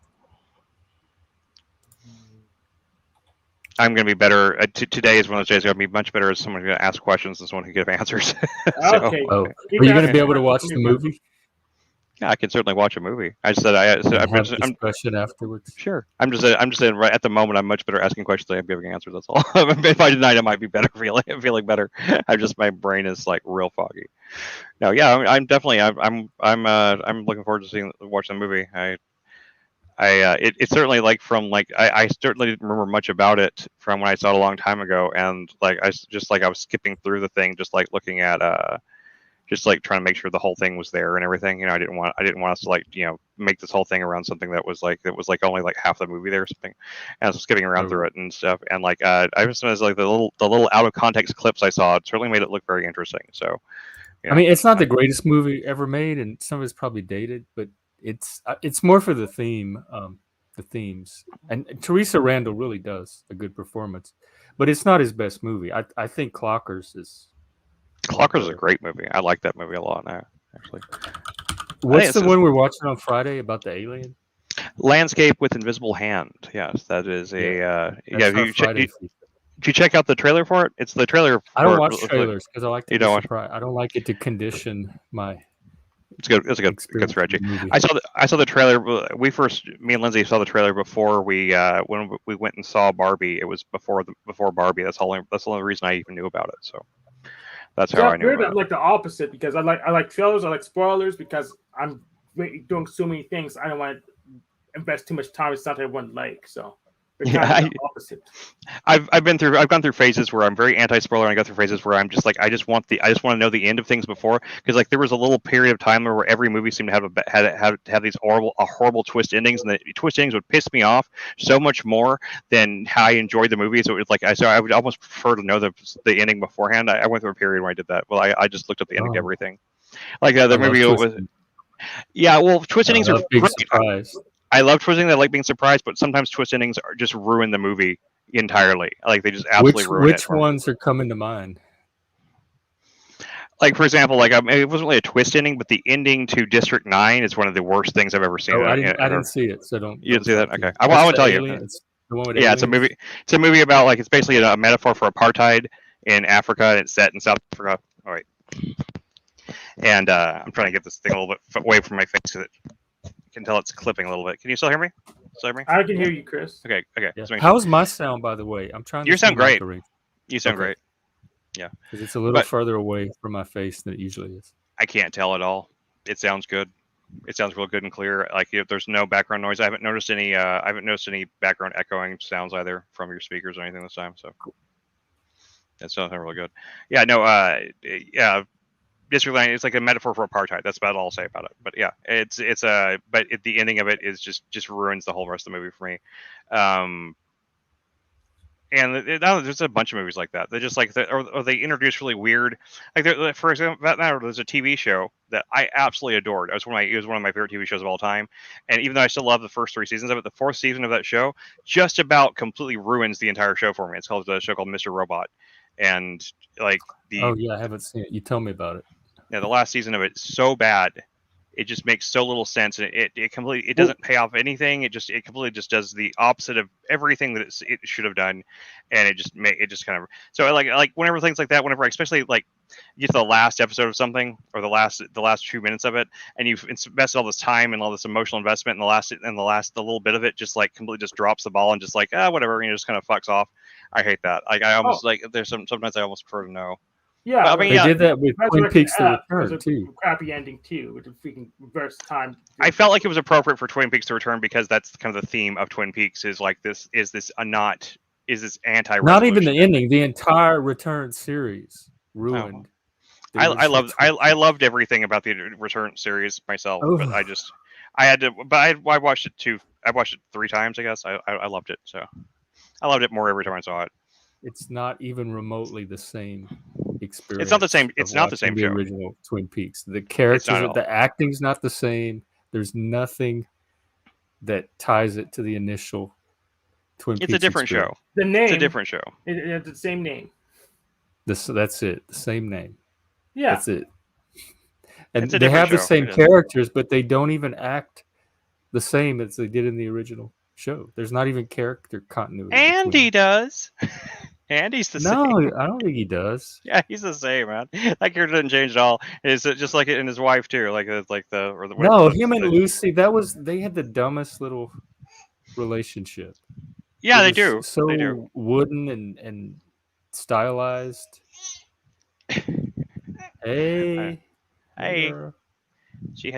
I'm going to be better. Today is one of those days I'm going to be much better as someone who's going to ask questions than someone who give answers. Okay. Are you going to be able to watch the movie? Yeah, I can certainly watch a movie. I just said I'm have just, I'm discussion afterwards. sure. I'm just saying right at the moment I'm much better asking questions than I'm giving answers. That's all. If I denied, I might be better feeling better. I'm just my brain is like real foggy. No, yeah, I'm definitely I'm looking forward to watching the movie. It's certainly like from like I certainly didn't remember much about it from when I saw it a long time ago, and like I was skipping through the thing, just like looking at just like trying to make sure the whole thing was there and everything. You know, I didn't want us to like make this whole thing around something that was like only like half the movie there or something. And I was skipping around through it and stuff, and like I was like the little out of context clips I saw, it certainly made it look very interesting. So. I mean, it's not the greatest movie ever made, and some of it's probably dated, but it's more for the theme, the themes. And Teresa Randall really does a good performance, but it's not his best movie. I think Clockers is. Clockers is a great movie. I like that movie a lot now, actually. What's the one we're watching on Friday about the alien? Landscape with Invisible Hand. Yes, that is a did you check out the trailer for it? It's the trailer. I don't watch trailers because I like to you don't watch. I don't like it to condition my. It's good. It's a good strategy. I saw the trailer. Me and Lindsay saw the trailer before when we went and saw Barbie. It was before Barbie. That's the only reason I even knew about it. So that's how I knew about it. Like the opposite, because I like trailers. I like spoilers because I'm doing so many things. I don't want to invest too much time in something I wouldn't like. So. Yeah, I've gone through phases where I'm very anti-spoiler, and I go through phases where I'm just like I just want to know the end of things before, because like there was a little period of time where every movie seemed to have these horrible twist endings, and the twist endings would piss me off so much more than how I enjoyed the movie. So it was like I would almost prefer to know the ending beforehand. I went through a period where I did that. Well, I just looked at the ending of everything, like the movie was. Yeah, well, twist endings are big surprise. I love twist endings. I like being surprised, but sometimes twist endings just ruin the movie entirely. Like they just absolutely ruin it. Which ones are coming to mind? Like for example, like it wasn't really a twist ending, but the ending to District 9 is one of the worst things I've ever seen. I didn't see it, so don't. You didn't see that? Okay, I won't tell you. Yeah, it's a movie. It's a movie about like it's basically a metaphor for apartheid in Africa, and it's set in South Africa. All right, and I'm trying to get this thing a little bit away from my face because I can tell it's clipping a little bit. Can you still hear me? I can hear you, Chris. Okay. Yeah. How's my sound, by the way? I'm trying to. You sound great. You sound great. Yeah. Because it's a little further away from my face than it usually is. I can't tell at all. It sounds good. It sounds real good and clear. Like if there's no background noise, I haven't noticed any background echoing sounds either from your speakers or anything this time. So cool. That sounds really good. Yeah. No. Yeah. District 9 is like a metaphor for apartheid. That's about all I'll say about it. But yeah, the ending of it is just ruins the whole rest of the movie for me. And there's a bunch of movies like that. They're just like or they introduce really weird. Like for example, there's a TV show that I absolutely adored. It was one of my favorite TV shows of all time. And even though I still love the first 3 seasons of it, the 4th season of that show just about completely ruins the entire show for me. It's called a show called Mr. Robot, and like I haven't seen it. You tell me about it. Yeah, the last season of it is so bad, it just makes so little sense, and it doesn't pay off anything. It completely just does the opposite of everything that it should have done, and it just kind of so like whenever things like that, whenever especially like you get to the last episode of something or the last 2 minutes of it, and you've invested all this time and all this emotional investment, and the little bit of it just like completely just drops the ball and just like whatever, and just kind of fucks off. I hate that. Like I almost like there's sometimes I almost prefer to know. Yeah, but, I mean, they did that with Twin Peaks: The Return too. Crappy ending too, with the freaking reverse time. I felt like it was appropriate for Twin Peaks: The Return because that's kind of the theme of Twin Peaks is like this anti. Not even the ending, the entire Return series ruined. Oh. I loved everything about the Return series myself, but I watched it too. I watched it 3 times, I guess. I loved it, so I loved it more every time I saw it. It's not even remotely the same experience. It's not the same. It's not the same show. The original Twin Peaks. The characters, the acting's not the same. There's nothing that ties it to the initial Twin Peaks. It's a different show. The name. It's a different show. It's the same name. That's it. The same name. Yeah. That's it. And they have the same characters, but they don't even act the same as they did in the original show. There's not even character continuity. Andy does. Andy's the No, same. I don't think he does. Yeah, he's the same, man. That character didn't change at all. It's just like it and his wife too. Like the or the whatever No, the- him and the- Lucy, they had the dumbest little relationship. Yeah, It they was do. so They do. wooden and stylized. Hey, Hey, girl. she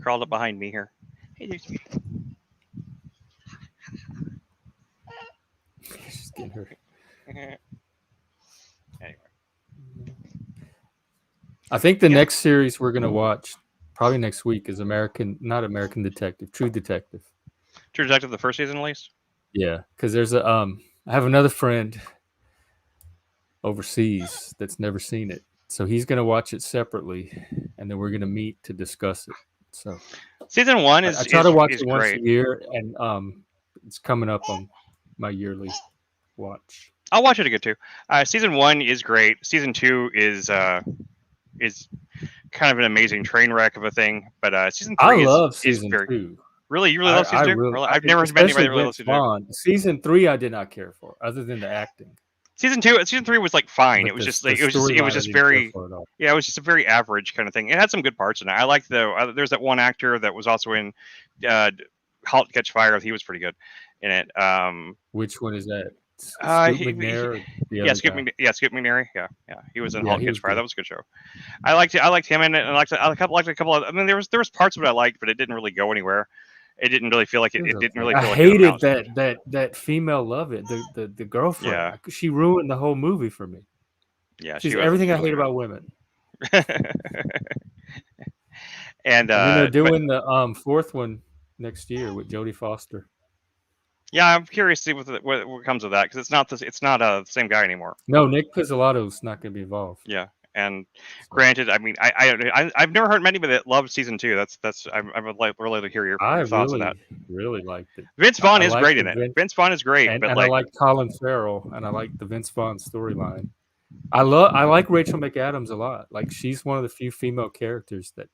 crawled up behind me here. Hey, there's She's getting her. Anyway, I think the Yeah. next series we're gonna watch, probably next week, is not American Detective, True Detective. True Detective, the first season at least. Yeah, because there's a I have another friend overseas that's never seen it, so he's gonna watch it separately, and then we're gonna meet to discuss it. So Season one I is try to watch is it once great. a year, and it's coming up on my yearly watch. I'll watch it again too. Season one is great. Season two is kind of an amazing train wreck of a thing. But season I three love is season very two. really you really love season two. Really? I've never met especially anybody that really loves Vince season two. Vaughn. Season 3, I did not care for, other than the acting. Season three was like fine. But It was the just like, it was storyline I just didn't care very for at all. yeah, it was just a very average kind of thing. It had some good parts in it. I liked there's that one actor that was also in *Halt, Catch Fire*. He was pretty good in it. Which one is that? Scoot He- McNair or the Yeah, other Scoot guy? McNairy. Yeah, he was in Yeah, *Halt, he Catch was Fire*. good. That was a good show. I liked him in it, and I liked a couple of. I mean, there was parts of it I liked, but it didn't really go anywhere. It didn't really feel like it. It was It didn't okay. really I feel like hated it amounts. that female love it, the girlfriend. Yeah. She ruined the whole movie for me. Yeah, She's she was. everything she I was hate weird. about women. And And then they're but doing the fourth one next year with Jodie Foster. yeah, I'm curious to see what comes of that because it's not the same guy anymore. No, Nick Pizzolatto's not going to be involved. Yeah, and So granted, I mean, I've never heard many that loved season two. I would like really to hear your I thoughts on that. really liked it. Vince Vaughn I is like great the in it. Vince- Vince Vaughn is great, And but I like like Colin Farrell, and I like the Vince Vaughn storyline. I like Rachel McAdams a lot. Like, she's one of the few female characters that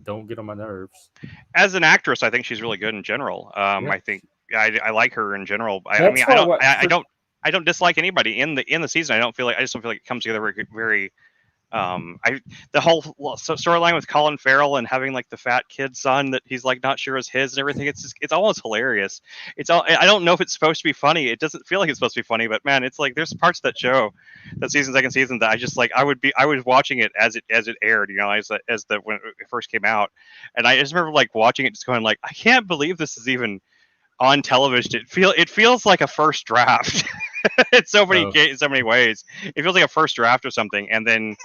don't get on my nerves. as an actress, I think she's really good in general. Yeah. I think I like her in general. I That's mean, why I don't dislike anybody in the season. I just don't feel like it comes together very. The whole storyline with Colin Farrell and having like the fat kid son that he's like not sure is his and everything. It's almost hilarious. I don't know if it's supposed to be funny. It doesn't feel like it's supposed to be funny, but man, it's like there's parts of that show, that second season, that I just like I was watching it as it aired, when it first came out, and I just remember like watching it, just going like, I can't believe this is even on television. It feels like a first draft in so many ways. It feels like a first draft or something, and then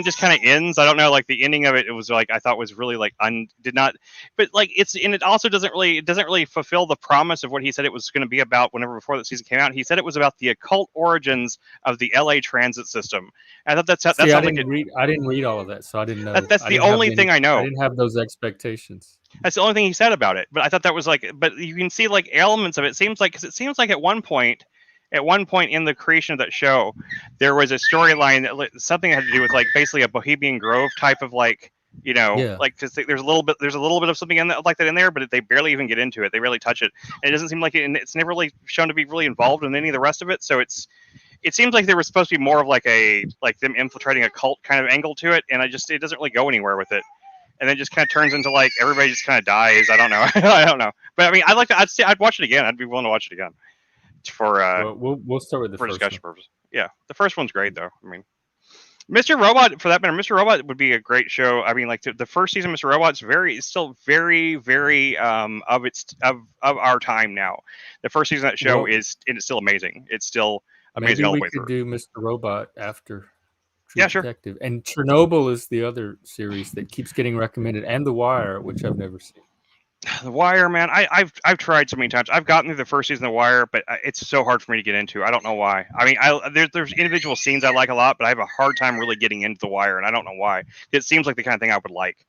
just kind of ends. I don't know, like the ending of it was like I thought was really like but like it also doesn't really fulfill the promise of what he said it was going to be about whenever before the season came out. He said it was about the occult origins of the LA transit system. I thought that sounds I like didn't read all of that, so I didn't know. That's the only thing I know. I didn't have those expectations. That's the only thing he said about it. But I thought that was like, but you can see like elements of it. It seems like at one point in the creation of that show, there was a storyline that something had to do with like basically a Bohemian Grove type of like, like, because there's a little bit of something in that, like that in there, but they barely even get into it. They barely touch it. And it doesn't seem like it's never really shown to be really involved in any of the rest of it. So it seems like there was supposed to be more of like them infiltrating a cult kind of angle to it. And it doesn't really go anywhere with it. And then just kind of turns into like everybody just kind of dies. I don't know. I don't know. But I mean, I'd watch it again. I'd be willing to watch it again for we'll start with the for first discussion one. purposes. Yeah, the first one's great though. I mean, Mr. Robot, for that matter, Mr. Robot would be a great show. I mean, like the first season, Mr. Robot's still very, very of our time now. The first season of that show it's still amazing. It's still amazing all the Maybe way we could through. do Mr. Robot after True Yeah, sure. Detective. And Chernobyl is the other series that keeps getting recommended, and The Wire, which I've never seen. The Wire, man, I've tried so many times. I've gotten through the first season of The Wire, but it's so hard for me to get into. I don't know why. I mean, there's individual scenes I like a lot, but I have a hard time really getting into The Wire, and I don't know why. It seems like the kind of thing I would like,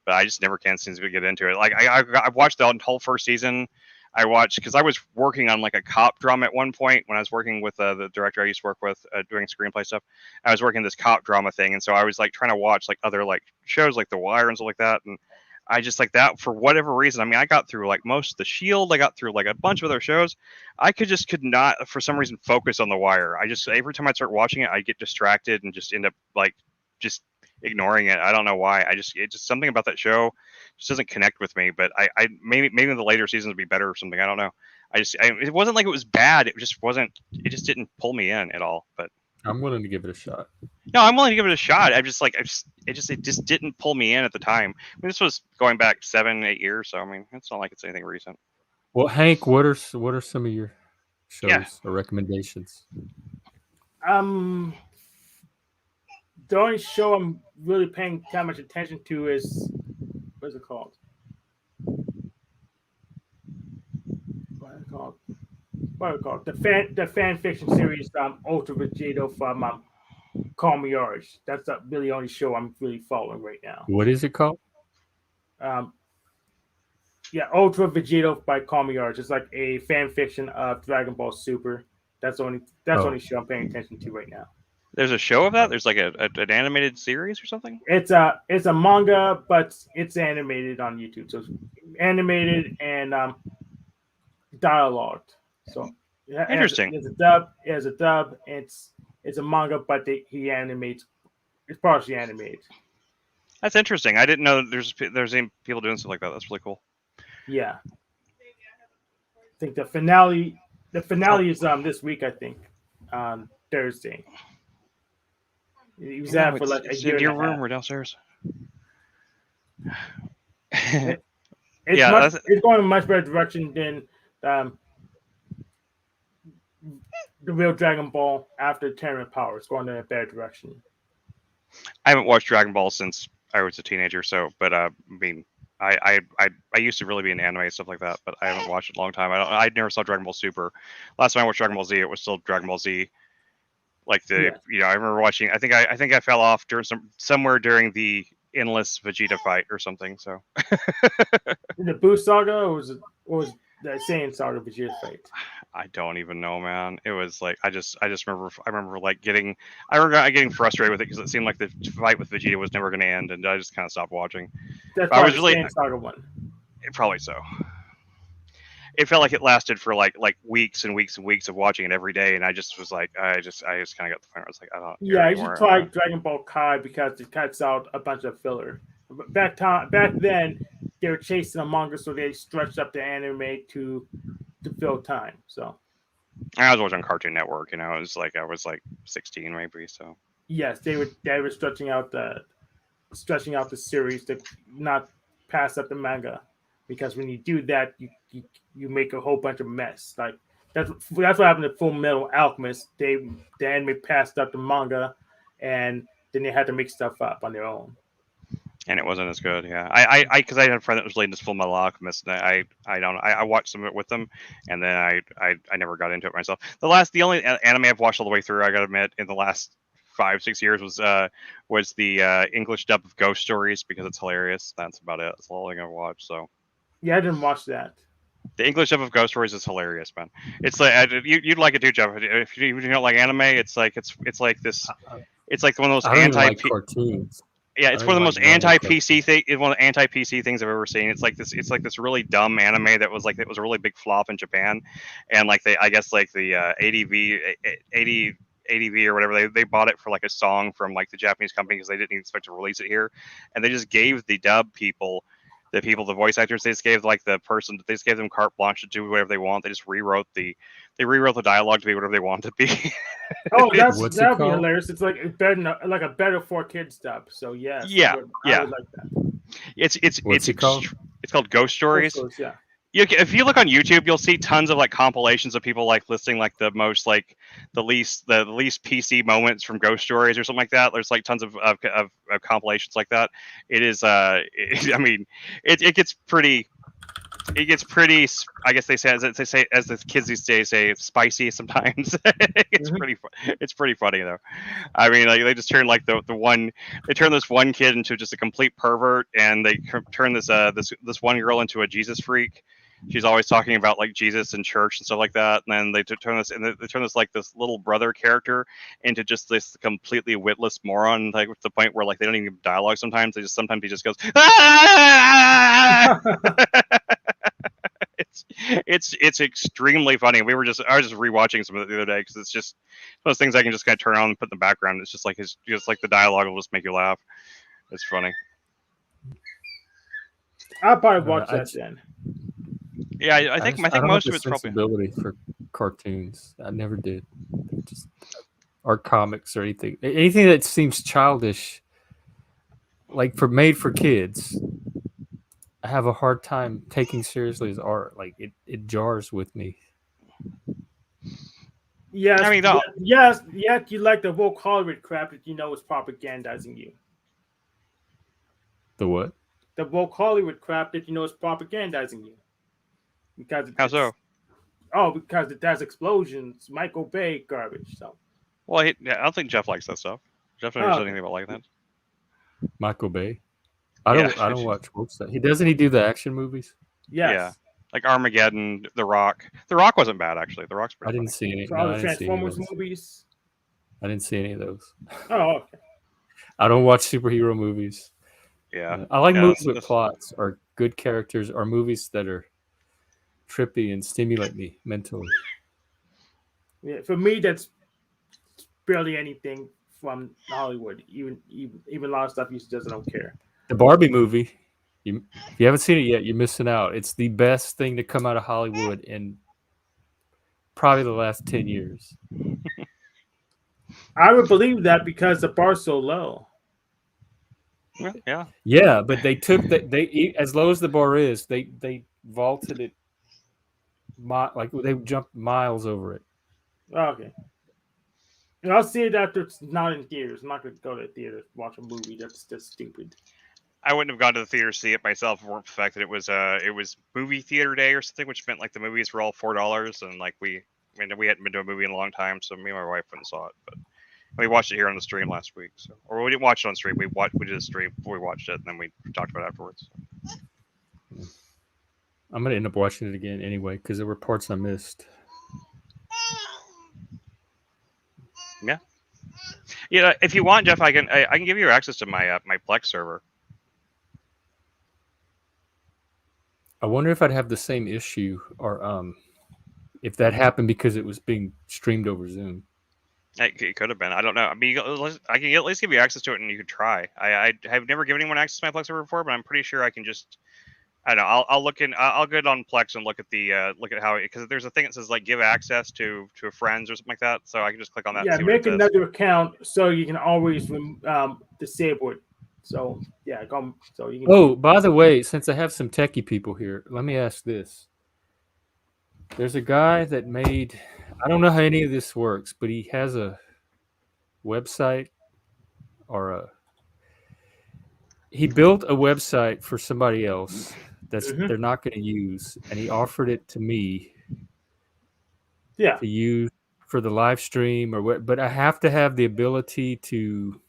but I just never can seem to get into it. Like I've watched the whole first season. I watched because I was working on like a cop drama at one point when I was working with the director I used to work with doing screenplay stuff. I was working this cop drama thing, and so I was like trying to watch like other like shows like The Wire and stuff like that, and I just like that for whatever reason. I mean, I got through like most of the Shield. I got through like a bunch of other shows. I could not for some reason focus on The Wire. I just every time I start watching it, I get distracted and just end up like just ignoring it. I don't know why. It's just something about that show just doesn't connect with me. But I maybe the later seasons would be better or something. I don't know. It wasn't like it was bad. It just wasn't. It just didn't pull me in at all. But I'm willing to give it a shot. no, I'm willing to give it a shot. It just didn't pull me in at the time. I mean, this was going back 7-8 years, so I mean, it's not like it's anything recent. Well, Hank, what are some of your shows Yeah. or recommendations? The only show I'm really paying that much attention to is what's it called? What is it called? The fan fiction series Ultra Vegito from Call Me Orange. That's really the only show I'm really following right now. What is it called? Ultra Vegito by Call Me Orange. It's like a fan fiction of Dragon Ball Super. That's the only show I'm paying attention to right now. There's a show of that. There's like an animated series or something. It's a manga, but it's animated on YouTube. So it's animated and dialogued. So Interesting. It has a dub. It's a manga, but he animates. It's partially animated. That's interesting. I didn't know that there's any people doing stuff like that. That's really cool. Yeah. I think the finale is this week. I think on Thursday. He was out for like a year. In your and a room half. or downstairs? It's going in a much better direction than the real Dragon Ball after Tournament Power. It's going in a better direction. I haven't watched Dragon Ball since I was a teenager, so but I mean, I used to really be into anime and stuff like that, but I haven't watched it in a long time. I never saw Dragon Ball Super. Last time I watched Dragon Ball Z, it was still Dragon Ball Z. Like I remember watching. I think I fell off during somewhere during the endless Vegeta fight or something. So The Buu Saga or was the Saiyan Saga Vegeta fight? I don't even know, man. It was like I remember like getting frustrated with it because it seemed like the fight with Vegeta was never going to end, and I just kind of stopped watching. That's I was probably really Saiyan Saga one. Probably so. It felt like it lasted for like weeks and weeks and weeks of watching it every day, and I just was like, I just kind of got the point where I was like, I don't. Yeah, you should try Dragon Ball Kai because it cuts out a bunch of filler. Back then, they were chasing a manga, so they stretched up the anime to fill time. So I was watching Cartoon Network, it was like I was like 16 maybe. So yes, they were stretching out the series to not pass up the manga, because when you do that, you make a whole bunch of mess. Like that's what happened to Full Metal Alchemist. The anime passed up the manga, and then they had to make stuff up on their own. And it wasn't as good, yeah. I because I had a friend that was related to Full Metal Alchemist, and I watched some of it with them, and then I never got into it myself. The only anime I've watched all the way through, I gotta admit, in the last 5-6 years was the English dub of Ghost Stories, because it's hilarious. That's about it. That's all I'm gonna watch. So yeah, I didn't watch that. The English dub of Ghost Stories is hilarious, man. It's like you'd like it too, Jeff. If you don't like anime, it's like this. It's like one of those like cartoons. Yeah, it's one of the most anti-PC thing. It's one of the anti-PC things I've ever seen. It's like this really dumb anime that was like it was a really big flop in Japan, and like I guess like the ADV or whatever they bought it for like a song from like the Japanese company because they didn't expect to release it here, and they just gave the dub people. The voice actors, they just gave them carte blanche to do whatever they want. They just rewrote the dialogue to be whatever they want it to be. Oh, that'd be hilarious. It's like a better 4Kids dub. So yes, yeah. I would like that. It's called? It's called Ghost Stories. Ghost Stories, yeah. If you look on YouTube, you'll see tons of like compilations of people like listing like the most like the least PC moments from Ghost Stories or something like that. There's like tons of compilations like that. It is it gets pretty. It gets pretty. I guess they say as the kids these days say, spicy sometimes. It's pretty funny though. I mean, like they just turn like they turn this one kid into just a complete pervert, and they turn this one girl into a Jesus freak. she's always talking about like Jesus and church and stuff like that. And then they turn this like this little brother character into just this completely witless moron, like to the point where like they don't even give dialogue sometimes. Sometimes he just goes, "Ah!" It's extremely funny. I was just rewatching some of it the other day because it's just one of those things I can just kind of turn on and put in the background. It's just like the dialogue will just make you laugh. It's funny. I'll probably watch that then. Yeah, I think don't most have of it's the probably. sensibility for cartoons. I never did. Just or comics or anything that seems childish, like made for kids. I have a hard time taking seriously as art. Like it jars with me. Yes, I mean, no. yes, you like the woke Hollywood crap that you know is propagandizing you. The what? The woke Hollywood crap that you know is propagandizing you. Because How so? Oh, because it does explosions, Michael Bay garbage. So. Well, I don't think Jeff likes that stuff. Jeff never said anything about like that. Michael Bay. I don't watch woke stuff. He do the action movies. Yes. Yeah. Like Armageddon, The Rock. The Rock wasn't bad actually. The Rock's pretty. I didn't see any. So all the Transformers movies. I didn't see any of those. Oh, okay. I don't watch superhero movies. Yeah. I like movies with plots or good characters or movies that are trippy and stimulate me mentally. Yeah, for me, that's barely anything from Hollywood. Even a lot of stuff you just don't care. The Barbie movie. If you haven't seen it yet, you're missing out. It's the best thing to come out of Hollywood in probably the last 10 years. I would believe that because the bar's so low. Yeah. Yeah, but they took that. They as low as the bar is, they vaulted it. Like they jumped miles over it. Okay. And I'll see it after it's not in theaters. I'm not going to go to the theater to watch a movie. That's just stupid. I wouldn't have gone to the theater to see it myself for the fact that it was movie theater day or something, which meant like the movies were all $4 and like we hadn't been to a movie in a long time, so me and my wife went and saw it. But we watched it here on the stream last week, or we didn't watch it on stream. We did a stream before we watched it, and then we talked about it afterwards. I'm gonna end up watching it again anyway because there were parts I missed. Yeah. Yeah. If you want, Jeff, I can give you access to my my Plex server. I wonder if I'd have the same issue, or if that happened because it was being streamed over Zoom. It could have been. I don't know. I mean, I can at least give you access to it, and you could try. I have never given anyone access to my Plex server before, but I'm pretty sure I can just. I don't know. I'll look in. I'll go on Plex and look at how, because there's a thing that says like give access to friends or something like that. So I can just click on that. Yeah, and see make what it another account so you can always disable it. So yeah, so you can. Oh, by the way, since I have some techie people here, let me ask this. There's a guy that made. I don't know how any of this works, but he has a website he built a website for somebody else that's they're not going to use, and he offered it to me. Yeah. To use for the live stream or what, but I have to have the ability to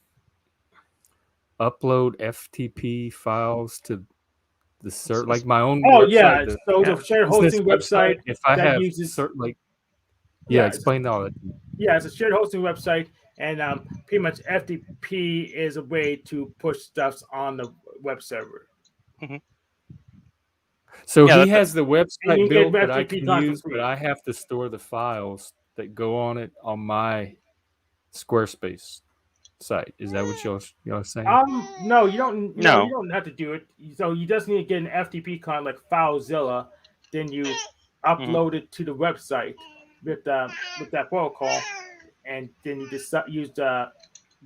upload FTP files to the server, like my own. Oh website, so the shared hosting website. If I have uses certain yeah, explain all that. Yeah, it's a shared hosting website, and pretty much FTP is a way to push stuff on the web server. Mm-hmm. So he has the website built that I can use, but I have to store the files that go on it on my Squarespace site. Is that what y'all saying? No, you don't. No, you don't have to do it. So you just need to get an FTP client like FileZilla, then you upload it to the website with that protocol, and then you just use the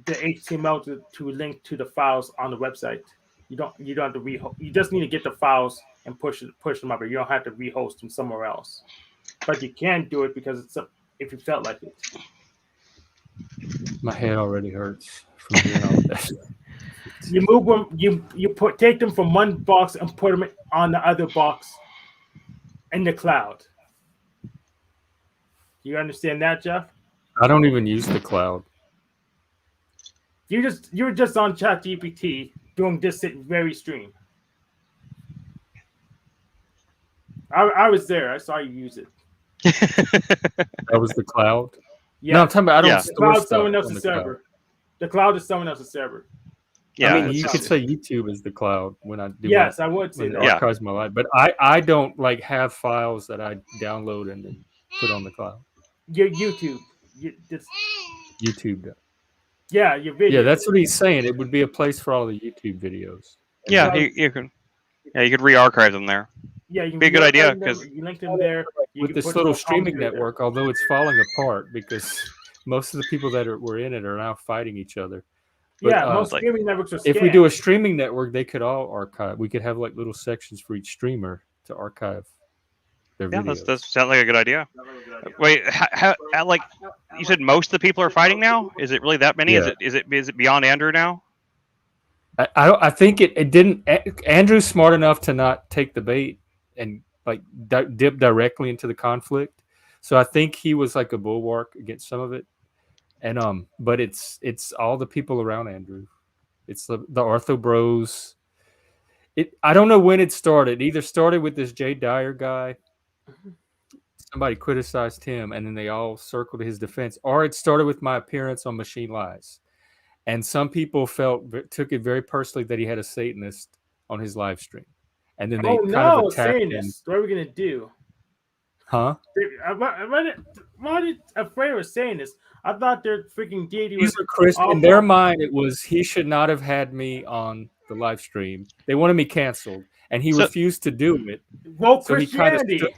HTML to link to the files on the website. You don't have to you just need to get the files and push them up. You don't have to rehost them somewhere else. But you can do it because it's if you felt like it. My head already hurts from doing all that. You move them. You take them from one box and put them on the other box in the cloud. You understand that, Jeff? I don't even use the cloud. You're just on ChatGPT doing this very stream. I was there. I saw you use it. That was the cloud. Yeah. No, I'm talking about I don't Yeah. The store cloud is stuff someone on else's the cloud. server. The cloud is someone else's server. Yeah, I mean, it's you just- could say YouTube is the cloud when I do Yes, I would say when it that. Yeah. archives my life, but I don't like have files that I download and then put on the cloud. Your YouTube. It's, YouTube does. yeah, your video. Yeah, that's what he's saying. It would be a place for all the YouTube videos. And yeah, then you can. Yeah, you could re-archive them there. Yeah, you can Be a good idea, re-upload them, 'cause- you link them there. You with can this put little them on streaming Twitter. network, although it's falling apart because most of the people that were in it are now fighting each other. But, Yeah, most like- streaming networks are if we scammed. do a streaming network, they could all archive. We could have like little sections for each streamer to archive their Yeah, videos. that sounds like a good idea. Wait, how like you said, most of the people are fighting now? Is it really that many? Yeah. Is it beyond Andrew now? I think it didn't. Andrew's smart enough to not take the bait and like dip directly into the conflict. So I think he was like a bulwark against some of it. And but it's all the people around Andrew. It's the Ortho Bros. I don't know when it started. It either started with this Jay Dyer guy. Somebody criticized him, and then they all circled his defense. Or it started with my appearance on Machine Lies. And some people took it very personally that he had a Satanist on his live stream. And then they Oh kind no, of attacked saying him. this. What are we gonna do? Huh? I'm afraid of saying this. I thought their freaking deity was These are Christian. In their mind, it was he should not have had me on the live stream. They wanted me canceled, and he So- refused to do it. woke So he kind of Christianity.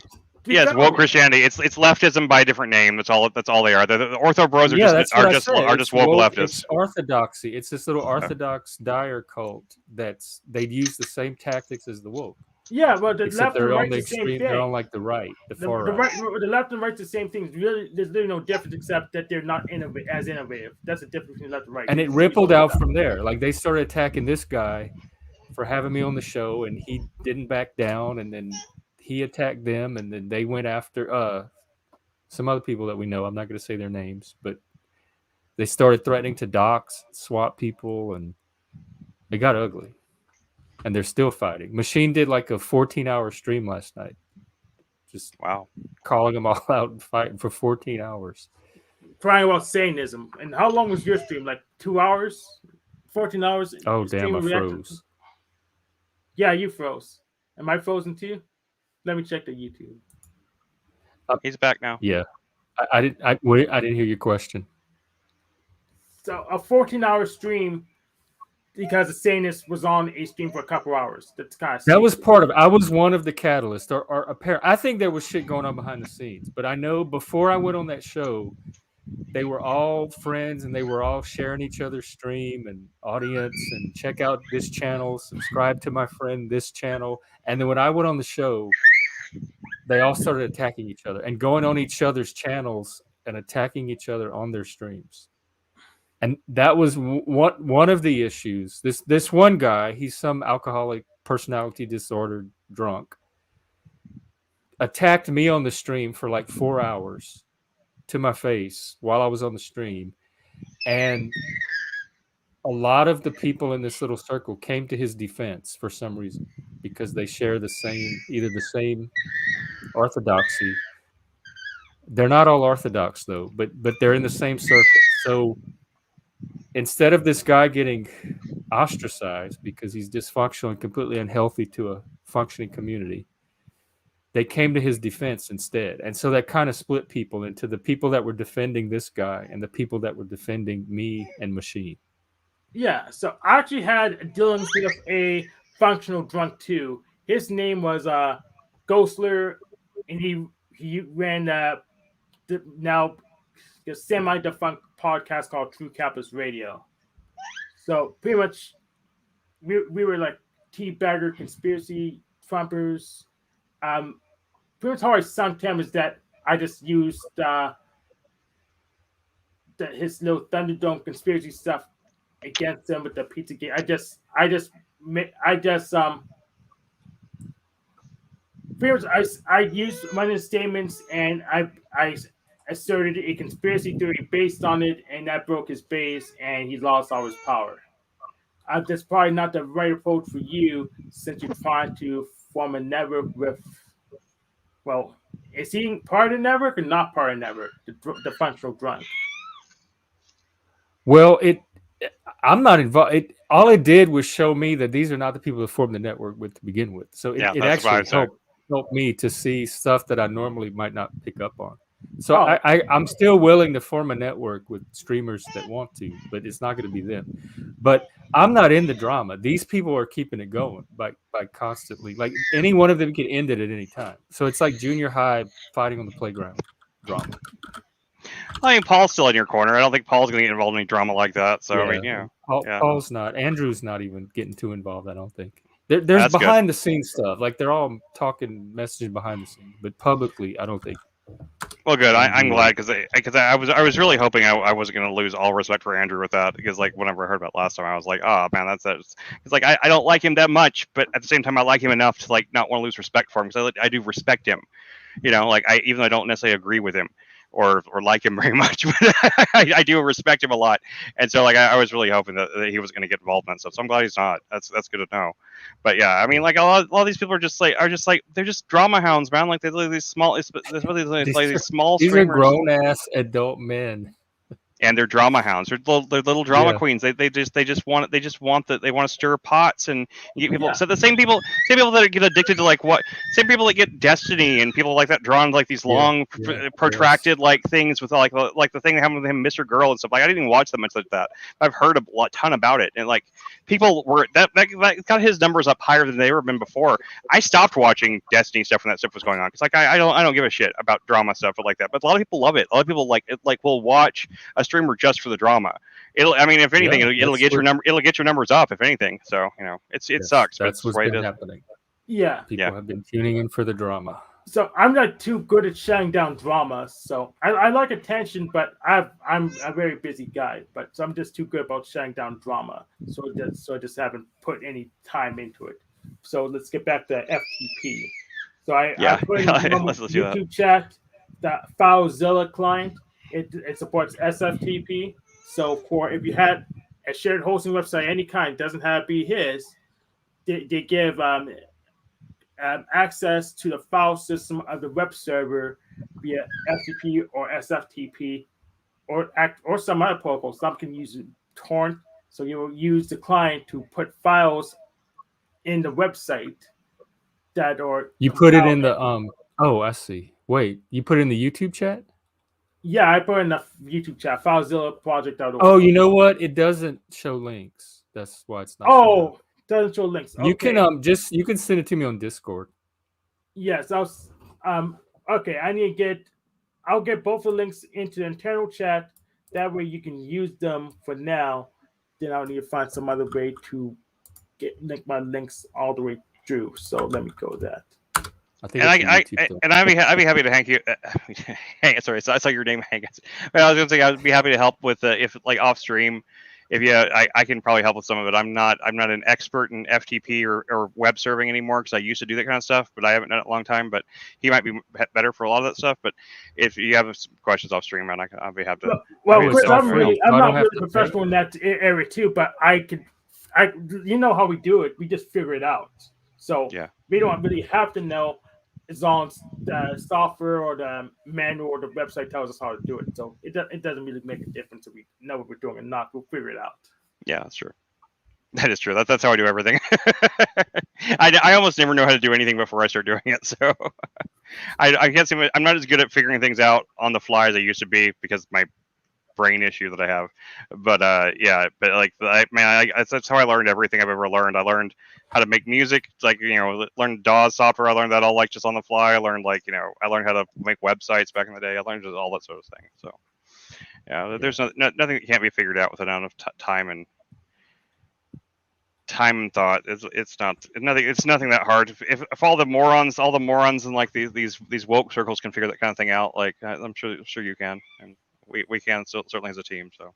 Yeah, it's woke Christianity. It's leftism by a different name. That's all they are. The Ortho Bros are that's just what I said. are It's just woke leftists. It's orthodoxy. It's this little Orthodox Dyer cult they'd use the same tactics as the woke, Yeah, but the except left and they're on right the the same extreme. thing. They're on like the right, the The, far the, right. right, the left and right the same things. Really, there's really no difference except that they're not as innovative. That's the difference between left and right. And it rippled out from there. Like they started attacking this guy for having me on the show, and he didn't back down. And then he attacked them, and then they went after some other people that we know. I'm not going to say their names, but they started threatening to dox, swap people, and it got ugly. And they're still fighting. Machine did like a 14-hour stream last night, just Wow. calling them all out and fighting for 14 hours. Crying about Satanism. And how long was your stream? Like 2 hours? 14 hours? Oh, Stream damn, I reaction? froze. Yeah, you froze. Am I frozen too? Let me check the YouTube. He's back now. Yeah. I didn't hear your question. So a 14-hour stream because the Satanist was on a stream for a couple hours. That's kind of That was part of it. I was one of the catalysts, or apparent. I think there was shit going on behind the scenes, but I know before I went on that show, they were all friends and they were all sharing each other's stream and audience and check out this channel, subscribe to my friend this channel, and then when I went on the show, they all started attacking each other and going on each other's channels and attacking each other on their streams. And that was one of the issues. This one guy, he's some alcoholic, personality disordered drunk, attacked me on the stream for like 4 hours to my face while I was on the stream. And a lot of the people in this little circle came to his defense for some reason because they share either the same orthodoxy. They're not all Orthodox though, but they're in the same circle. So instead of this guy getting ostracized because he's dysfunctional and completely unhealthy to a functioning community, they came to his defense instead. And so that kind of split people into the people that were defending this guy and the people that were defending me and Machine. Yeah, so I actually had Dylan set up a functional drunk too. His name was Ghostler, and he ran the now semi-defunct podcast called True Capitalist Radio. So pretty much we were like teabagger conspiracy Trumpers. Pretty much how I sunk him is that I just used his little Thunderdome conspiracy stuff against him with the Pizzagate. I just pretty much I used one of his statements and I asserted a conspiracy theory based on it, and that broke his base and he lost all his power. That's probably not the right approach for you since you're trying to form a network with Well, is he part of the network or not part of the network? The functional drunk. Well, I'm not involved. All it did was show me that these are not the people that formed the network with to begin with. So Yeah, it that's what I actually was saying. helped me to see stuff that I normally might not pick up on. So Oh. I'm still willing to form a network with streamers that want to, but it's not going to be them. But I'm not in the drama. These people are keeping it going by constantly. Like any one of them can end it at any time. So it's like junior high fighting on the playground drama. I mean, Paul's still in your corner. I don't think Paul's going to get involved in any drama like that. So I mean, yeah. Paul's not. Andrew's not even getting too involved. I don't think. There's That's behind the scenes stuff. Like they're all talking, messaging behind the scenes, but publicly, I don't think. Well, good. I'm glad because I was really hoping I wasn't going to lose all respect for Andrew with that, because like whenever I heard about it last time, I was like, oh man, that's it's like I don't like him that much, but at the same time I like him enough to like not want to lose respect for him, because I do respect him, you know, like even though I don't necessarily agree with him or like him very much, but I do respect him a lot, and so like I was really hoping that he was going to get involved in that stuff. So I'm glad he's not. That's good to know. But yeah, I mean, like a lot of these people are just like they're just drama hounds, man. Like they're these small, it's really like these small These streamers. are grown ass adult men. And they're drama hounds. They're little drama queens. They just want that they want to stir pots and get people. So the same people that get addicted to same people that get Destiny and people like that drawn to like these long protracted like things with like the thing that happened with him, Mr. Girl and stuff. Like I didn't even watch that much like that. I've heard a ton about it, and like people were that got his numbers up higher than they ever been before. I stopped watching Destiny stuff when that stuff was going on, because like I don't give a shit about drama stuff like that. But a lot of people love it. A lot of people will watch a streamer just for the drama. I mean, if anything, it'll get your numbers up, if anything. So you know, it sucks. That's what's been happening. Yeah, people have been tuning in for the drama. So I'm not too good at shutting down drama. So I like attention, but I'm a very busy guy. But so I'm just too good about shutting down drama. So I just haven't put any time into it. So let's get back to FTP. So I put in the YouTube chat, the FileZilla client. It supports SFTP. So if you had a shared hosting website, any kind, doesn't have to be his, they give access to the file system of the web server via FTP or SFTP or some other protocol. Some can use torrent. So you will use the client to put files in the website you put it in the Oh, I see. Wait, you put it in the YouTube chat? Yeah, I put in the YouTube chat, FileZillaProject.org. Oh, you know what? It doesn't show links. That's why it's not. Oh, doesn't show links. Okay. You can you can send it to me on Discord. Yes, okay. I'll get both the links into the internal chat. That way you can use them for now. Then I'll need to find some other way to link my links all the way through. So let me go with that. I'd be happy to Hank you. Sorry, I saw your name, Hank. But I was going to say I'd be happy to help with if like off stream. If I can probably help with some of it. I'm not an expert in FTP or web serving anymore, because I used to do that kind of stuff, but I haven't done it in a long time. But he might be better for a lot of that stuff. But if you have some questions off stream, man, I'll be happy to. Well, Chris, I'm not really professional in that area too, but you know how we do it. We just figure it out. So we don't really have to know. As long as the software or the manual or the website tells us how to do it. So it doesn't really make a difference if we know what we're doing or not. We'll figure it out. Yeah, that's true. That is true. That's how I do everything. I almost never know how to do anything before I start doing it. So I can't say I'm not as good at figuring things out on the fly as I used to be, because my brain issue that I have. But that's how I learned everything I've ever learned. I learned how to make music, like, learn DAW software. I learned that all like just on the fly. I learned I learned how to make websites back in the day. I learned just all that sort of thing. So there's nothing that can't be figured out with enough time and thought. It's nothing that hard. If all the morons and like these woke circles can figure that kind of thing out, like I'm sure you can, and we can certainly as a team. So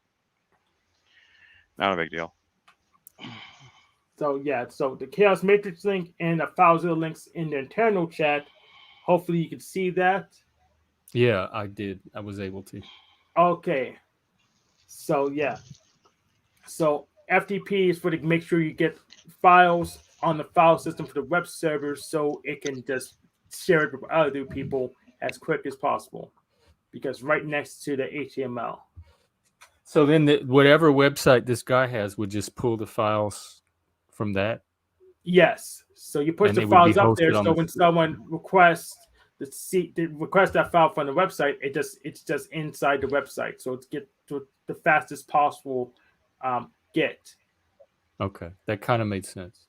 not a big deal. So so the Chaos Matrix link and the FileZilla links in the internal chat. Hopefully you can see that. Yeah, I did. I was able to. Okay. So So FTP is for to make sure you get files on the file system for the web server, so it can just share it with other people as quick as possible because right next to the HTML. So then, whatever website this guy has would just pull the files from that. Yes. So you push And the they would be files up there. hosted on So the when system. someone requests request that file from the website, it's just inside the website. So it's get to the fastest possible get. Okay, that kind of made sense.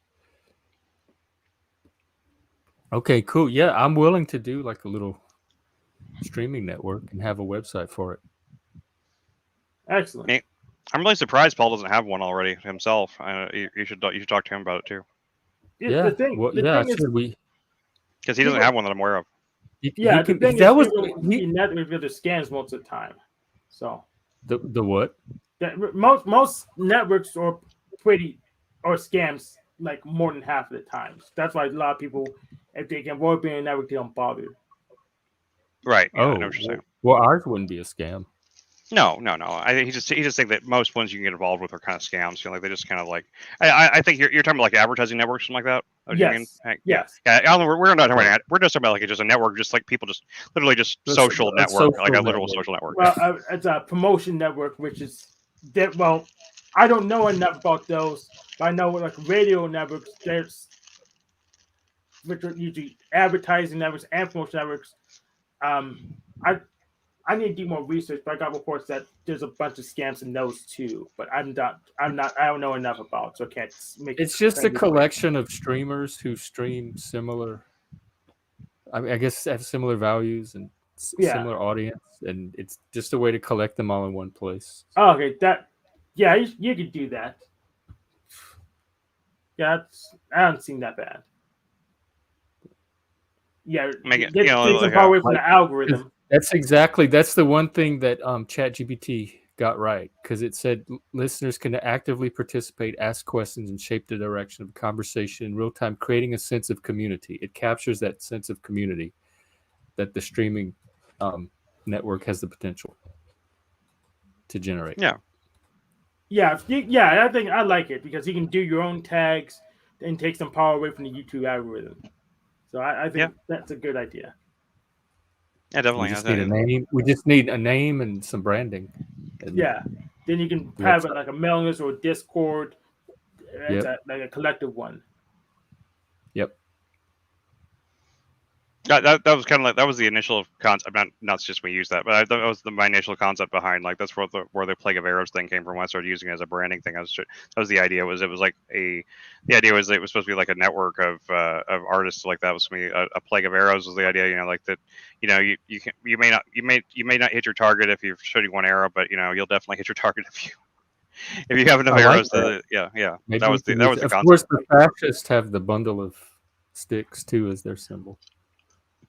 Okay, cool. Yeah, I'm willing to do like a little streaming network and have a website for it. Excellent. Yeah. I'm really surprised Paul doesn't have one already himself. You should talk to him about it too, Yeah, The thing, well, the yeah, I thing is, said we. because he doesn't People- have one that I'm aware of. yeah, he the can, thing that is, was people he, net reveal the scams most of the time. So the what? that most networks are scams like more than half of the times. That's why a lot of people, if they can avoid being a network, they don't bother. Right. Yeah, I Oh, know what you're saying. well, ours wouldn't be a scam. No. I think he just think that most ones you can get involved with are kind of scams. You know, like they just kind of like. I think you're talking about like advertising networks, something like that. What do you mean? Yes. Hank? Yes. Yeah. Alan, we're not talking about. We're just talking about like just a network, just like people just literally just Just social a network, social like a literal network. social network. Well, it's a promotion network, which is that. Well, I don't know enough about those, but I know like radio networks. There's which are usually advertising networks and promotion networks. I need to do more research, but I got reports that there's a bunch of scams in those too. But I don't know enough about, so I can't make. It's just a collection of streamers who stream similar. I mean, I guess have similar values and Yeah. similar audience, and it's just a way to collect them all in one place. Oh, okay, yeah, you could do that. Yeah, I haven't seen that bad. Yeah, Make it, get you know, some like power a- away from the algorithm. That's the one thing that ChatGPT got right, because it said listeners can actively participate, ask questions, and shape the direction of the conversation in real time, creating a sense of community. It captures that sense of community that the streaming network has the potential to generate. Yeah. Yeah, I think I like it because you can do your own tags and take some power away from the YouTube algorithm. So I think that's a good idea. Yeah, definitely. We just need a name. We just need a name and some branding. And Yeah, then you can have it like a mailing list or a Discord. It's like a collective one. Yep. That was kind of like that was the initial concept. Not just we used that, but that was my initial concept behind like that's where the Plague of Arrows thing came from. When I started using it as a branding thing, that was the idea. It was like the idea was it was supposed to be like a network of artists like that. Was to me a Plague of Arrows was the idea. You know, like that. You know, you may not hit your target if you're shooting one arrow, but you know you'll definitely hit your target if you have enough arrows. Yeah. Maybe That was the concept. Of course, the fascists have the bundle of sticks too as their symbol.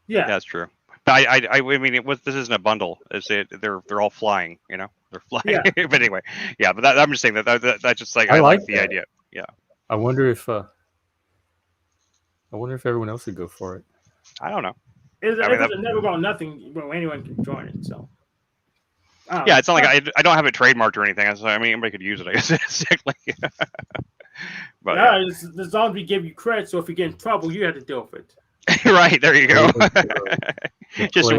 Yeah, that's true. But I mean, this isn't a bundle. They're all flying. You know, they're flying. Yeah. But anyway, yeah. But I'm just saying that's just like I like like the that. idea. Yeah. I wonder if everyone else would go for it. I don't know. It's a never about nothing. Well, anyone can join it. So. Yeah, it's not like I don't have it trademarked or anything. I mean, anybody could use it. I guess. But yeah, as long as we give you credit. So if you get in trouble, you have to deal with it. Right, there you go. Just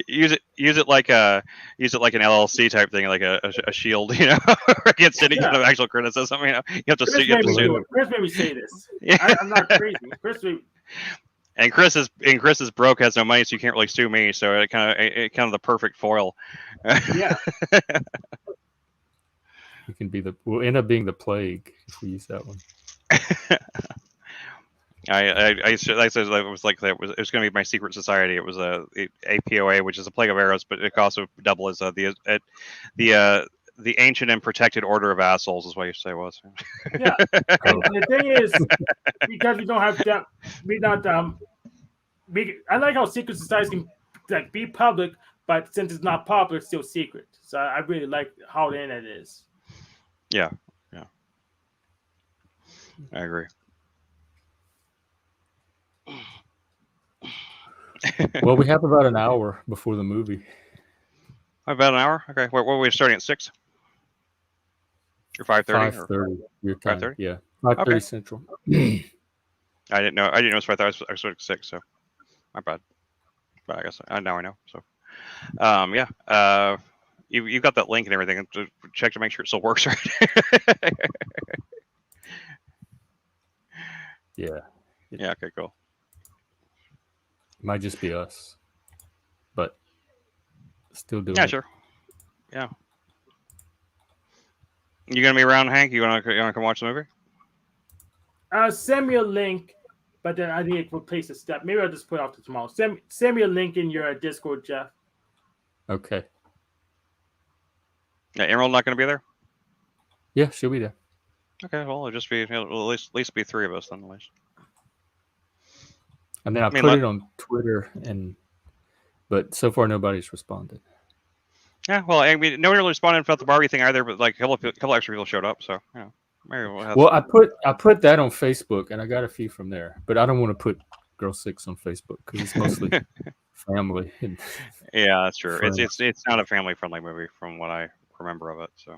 use it like an LLC type thing, like a shield, you know, against any kind of actual criticism. You know, you have to sue. Chris made me say this. I'm not crazy. And Chris is broke, has no money, so you can't really sue me. So it kind of the perfect foil. Yeah. You can we'll end up being the plague if we use that one. I said it was going to be my secret society. It was a APOA, which is a Plague of Arrows, but it could also double as the Ancient and Protected Order of Assholes is what you say it was. Yeah. And the thing is, because we don't have that, I like how secret societies can like be public, but since it's not public, it's still secret. So I really like how the internet is. Yeah. I agree. Well, we have about an hour before the movie. About an hour? Okay. What were we starting at 6? Or 5:30? 5:30 your time. 5:30? Yeah. 5:30 Central. I didn't know it was 5:30. I was at 6. So my bad. But I guess now I know. So, yeah. You got that link and everything. Check to make sure it still works, right? Yeah. Yeah. Okay. Cool. It might just be us, but still doing Yeah. it. Sure. Yeah. You gonna be around, Hank? You wanna come watch the movie? Send me a link, but then I need to replace the step. Maybe I'll just put it off to tomorrow. Send me a link in your Discord, Jeff. Okay. Yeah. Emerald not gonna be there. Yeah, she'll be there. Okay. Well, it'll just be it'll at least be 3 of us then. At least. And then I mean, put like- it on Twitter, but so far nobody's responded. Yeah. Well, I mean, nobody really responded about the Barbie thing either, but like a couple extra people showed up, so you know, maybe we'll have. Well, I put that on Facebook, and I got a few from there, but I don't want to put Girl 6 on Facebook because it's mostly family. And Yeah, that's true. friends. It's not a family friendly movie from what I remember of it. So, I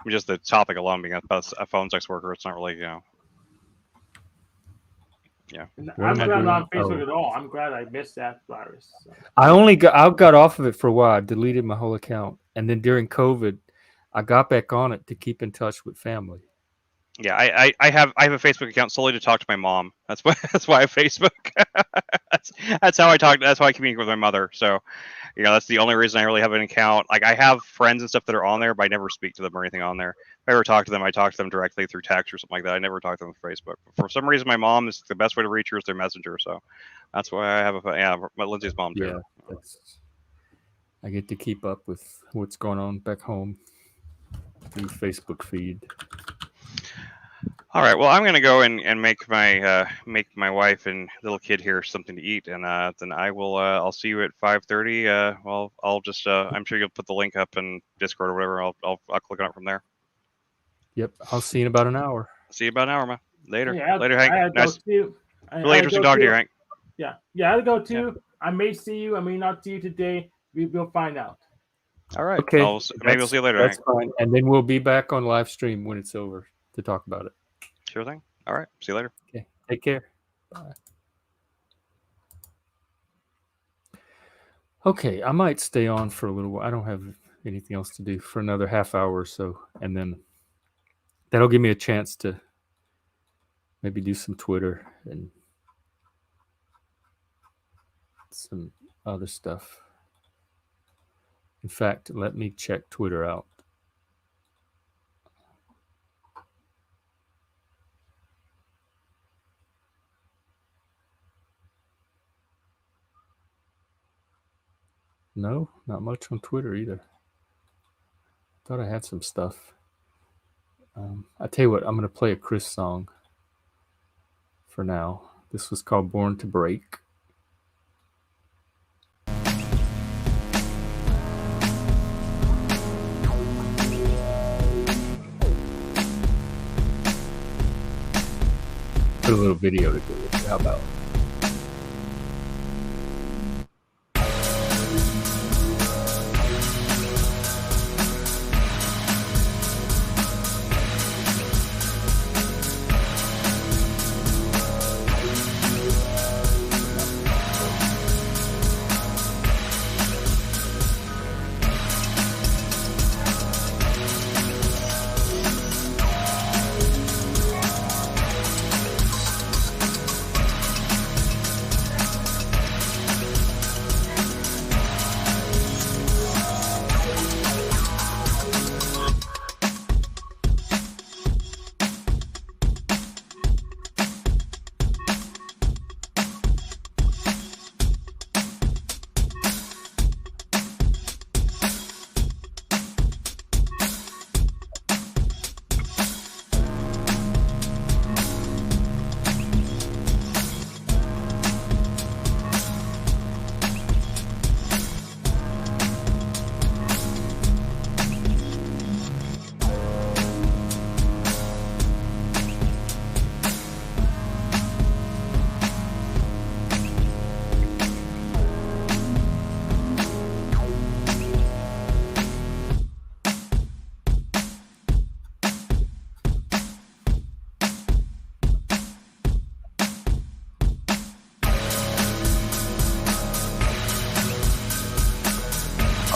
mean, just the topic alone being a phone sex worker, it's not really What I'm am I not doing? on Facebook Oh. at all. I'm glad I missed that virus. So. I got off of it for a while. I deleted my whole account, and then during COVID, I got back on it to keep in touch with family. Yeah, I have a Facebook account solely to talk to my mom. That's why I have Facebook. that's how I talk. That's how I communicate with my mother. So, that's the only reason I really have an account. Like I have friends and stuff that are on there, but I never speak to them or anything on there. If I ever talk to them, I talk to them directly through text or something like that. I never talk to them through Facebook. But for some reason, my mom is the best way to reach her is through Messenger. So that's why I have my Lindsay's mom too. Yeah, I get to keep up with what's going on back home through Facebook feed. All right. Well, I'm gonna go and make my wife and little kid here something to eat, and then I will. I'll see you at 5:30. Well, I'll just. I'm sure you'll put the link up in Discord or whatever. I'll click on it from there. Yep, I'll see you in about an hour. See you about an hour, man. Later. Yeah, Later, I had Hank. to go Nice. too. Really interesting talking to you, Hank. Yeah, I had to go too. I may see you. I may not see you today. We'll find out. All right. Okay, Maybe we'll see you later, That's Hank. fine, and then we'll be back on live stream when it's over to talk about it. Sure thing. All right. See you later. Okay, take care. Bye. Okay, I might stay on for a little while. I don't have anything else to do for another half hour or so, and then that'll give me a chance to maybe do some Twitter and some other stuff. In fact, let me check Twitter out. No, not much on Twitter either. Thought I had some stuff. I tell you what, I'm going to play a Chris song for now. This was called Born to Break. Put a little video to go with it. How about?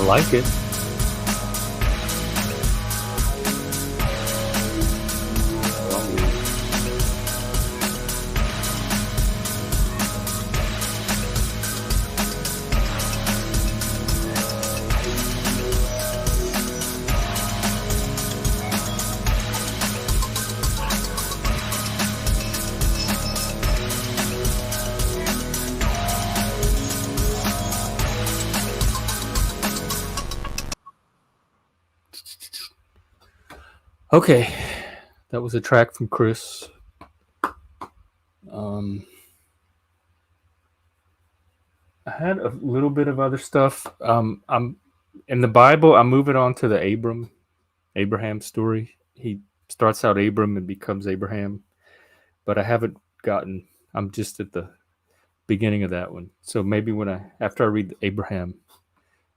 like it. Okay, that was a track from Chris. I had a little bit of other stuff. I'm in the Bible. I'm moving on to the Abraham story. He starts out Abram and becomes Abraham, but I haven't gotten. I'm just at the beginning of that one. So maybe after I read Abraham,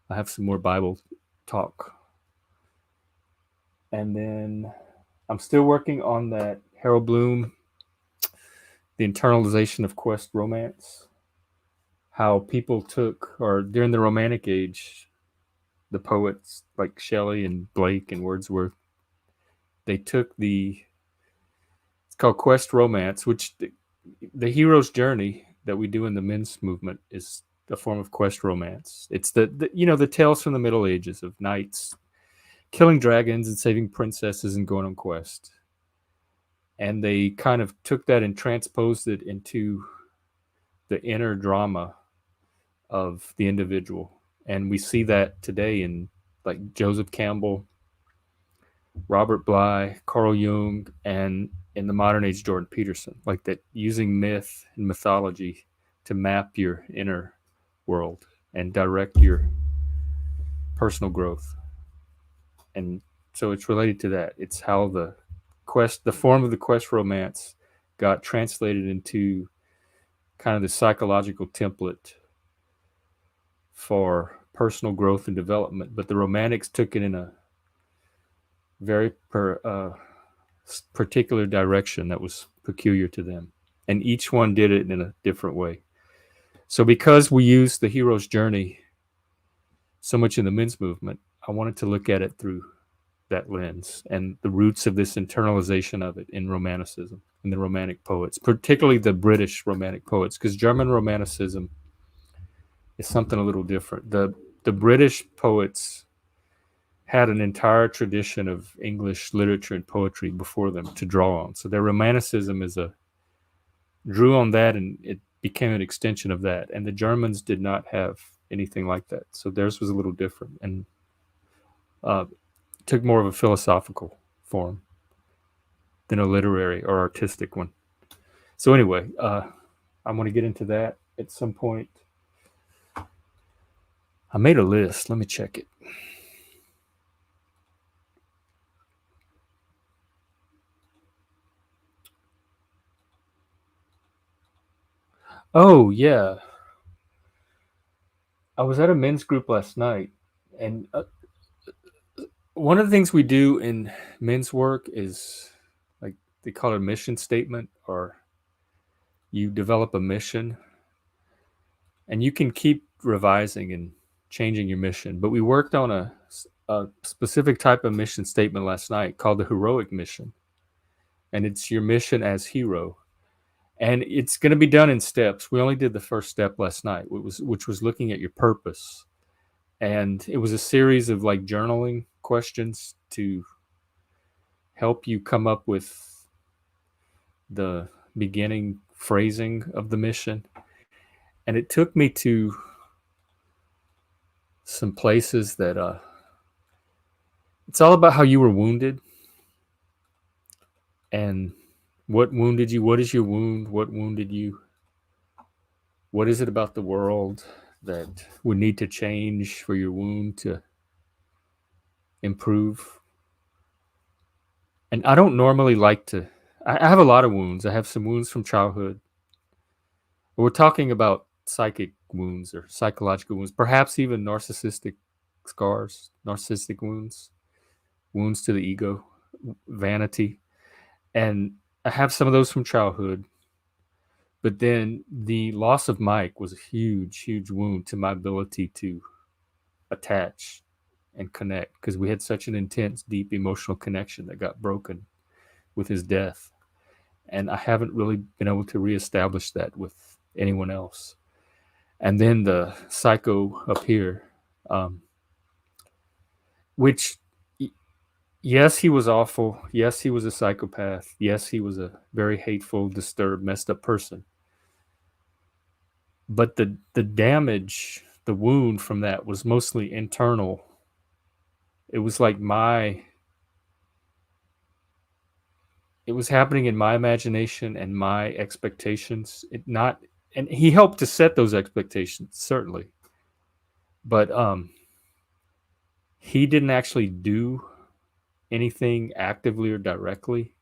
I have some more Bible talk. And then I'm still working on that Harold Bloom, The Internalization of Quest Romance. How people took, or during the Romantic Age, the poets like Shelley and Blake and Wordsworth, they took it's called Quest Romance, which the hero's journey that we do in the men's movement is a form of quest romance. It's the tales from the Middle Ages of knights killing dragons and saving princesses and going on quest. And they kind of took that and transposed it into the inner drama of the individual. And we see that today in like Joseph Campbell, Robert Bly, Carl Jung, and in the modern age, Jordan Peterson, like that, using myth and mythology to map your inner world and direct your personal growth. And so it's related to that. It's how the form of the quest romance got translated into kind of the psychological template for personal growth and development. But the Romantics took it in a very particular direction that was peculiar to them. And each one did it in a different way. So because we use the hero's journey so much in the men's movement, I wanted to look at it through that lens and the roots of this internalization of it in Romanticism and the Romantic poets, particularly the British Romantic poets, because German Romanticism is something a little different. The British poets had an entire tradition of English literature and poetry before them to draw on. So their Romanticism drew on that, and it became an extension of that. And the Germans did not have anything like that. So theirs was a little different and took more of a philosophical form than a literary or artistic one. So anyway, I'm going to get into that at some point. I made a list. Let me check it. Oh, yeah. I was at a men's group last night, and one of the things we do in men's work is, like, they call it a mission statement, or you develop a mission, and you can keep revising and changing your mission. But we worked on a specific type of mission statement last night called the heroic mission, and it's your mission as hero. And it's going to be done in steps. We only did the first step last night, which was looking at your purpose. And it was a series of like journaling questions to help you come up with the beginning phrasing of the mission. And it took me to some places that it's all about how you were wounded and what wounded you? What is your wound? What wounded you? What is it about the world that would need to change for your wound to improve? And I don't normally like to... I have a lot of wounds. I have some wounds from childhood. We're talking about psychic wounds or psychological wounds, perhaps even narcissistic scars, narcissistic wounds, wounds to the ego, vanity. And I have some of those from childhood, but then the loss of Mike was a huge, huge wound to my ability to attach and connect, because we had such an intense, deep emotional connection that got broken with his death. And I haven't really been able to reestablish that with anyone else. And then the psycho up here, which, yes, he was awful. Yes, he was a psychopath. Yes, he was a very hateful, disturbed, messed up person. But the damage, the wound from that was mostly internal. It was like it was happening in my imagination and my expectations. And he helped to set those expectations, certainly. But he didn't actually do anything actively or directly.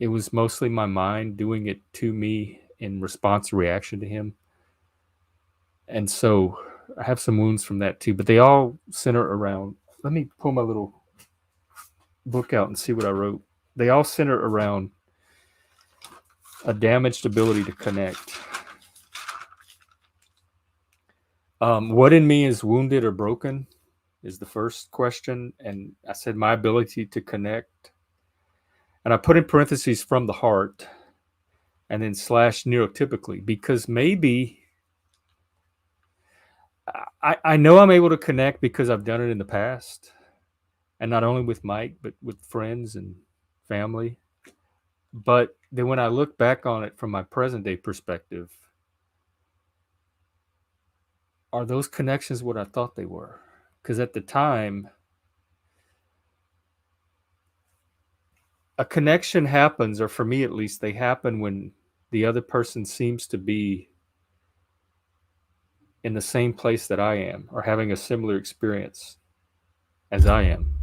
It was mostly my mind doing it to me in response or reaction to him. And so I have some wounds from that too, but they all center around, let me pull my little book out and see what I wrote. They all center around a damaged ability to connect. What in me is wounded or broken is the first question. And I said my ability to connect. And I put in parentheses from the heart and then / neurotypically, because maybe I know I'm able to connect because I've done it in the past. And not only with Mike, but with friends and family. But then when I look back on it from my present day perspective, are those connections what I thought they were? Because at the time, a connection happens, or for me at least, they happen when the other person seems to be in the same place that I am, or having a similar experience as I am.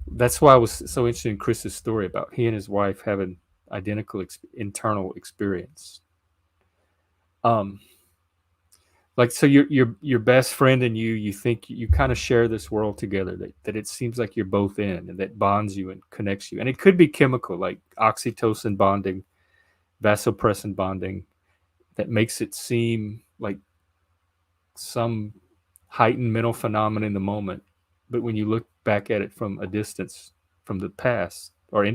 That's why I was so interested in Chris's story about he and his wife having identical internal experience. Like, so your best friend and you think you kind of share this world together, that it seems like you're both in, and that bonds you and connects you. And it could be chemical, like oxytocin bonding, vasopressin bonding, that makes it seem like some heightened mental phenomenon in the moment. But when you look back at it from a distance, from the past, or